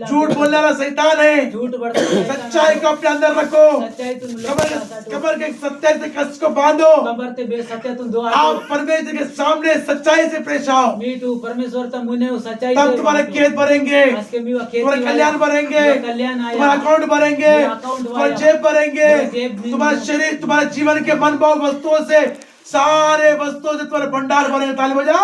S1: झूठ बोलने वाला शैतान है,
S3: झूठ बढ़ता
S1: सच्चाई को अपने अंदर रखो।
S3: सच्चाई तुम
S1: कमर के सत्य से कस को बांधो।
S3: कबर ते बे सत्य तुम दो
S1: आप परमेश्वर के सामने सच्चाई से पेश आओ,
S3: मीटू परमेश्वर ता मुने सच्चाई
S1: तब तुम्हारे खेत भरेंगे, तुम्हारे कल्याण भरेंगे,
S3: कल्याण आया
S1: तुम्हारा अकाउंट भरेंगे,
S3: अकाउंट
S1: तुम्हारे जेब भरेंगे, तुम्हारा शरीर, तुम्हारे जीवन के मन भाव वस्तुओं से, सारे वस्तुओं से तुम्हारे भंडार भरेंगे। ताली बजा।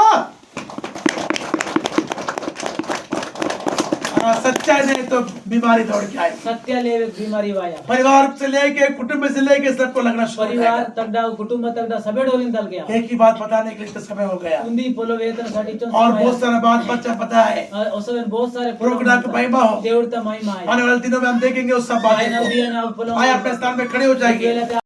S1: सच्चाई नहीं तो बीमारी दौड़ के आए।
S3: सत्य ले बीमारी वाया
S1: परिवार से लेके कुटुंब से लेके सबको लगना शुरू हो
S3: परिवार
S1: जाएगा।
S3: तगडा कुटुंब तगडा सभे डोलिन दल गया
S1: एक ही बात बताने के लिए तो समय हो गया
S3: उंदी पोलो वेतनासाठी
S1: और बहुत सारा बात बच्चा पता है।
S3: असं बहुत सारे
S1: प्रोग्राम की महिमा हो।
S3: देवता महिमा है
S1: आने वाले दिनों में हम देखेंगे उस सब बातें को।
S3: आए
S1: आए अपने स्थान में खड़े हो जाएंगे।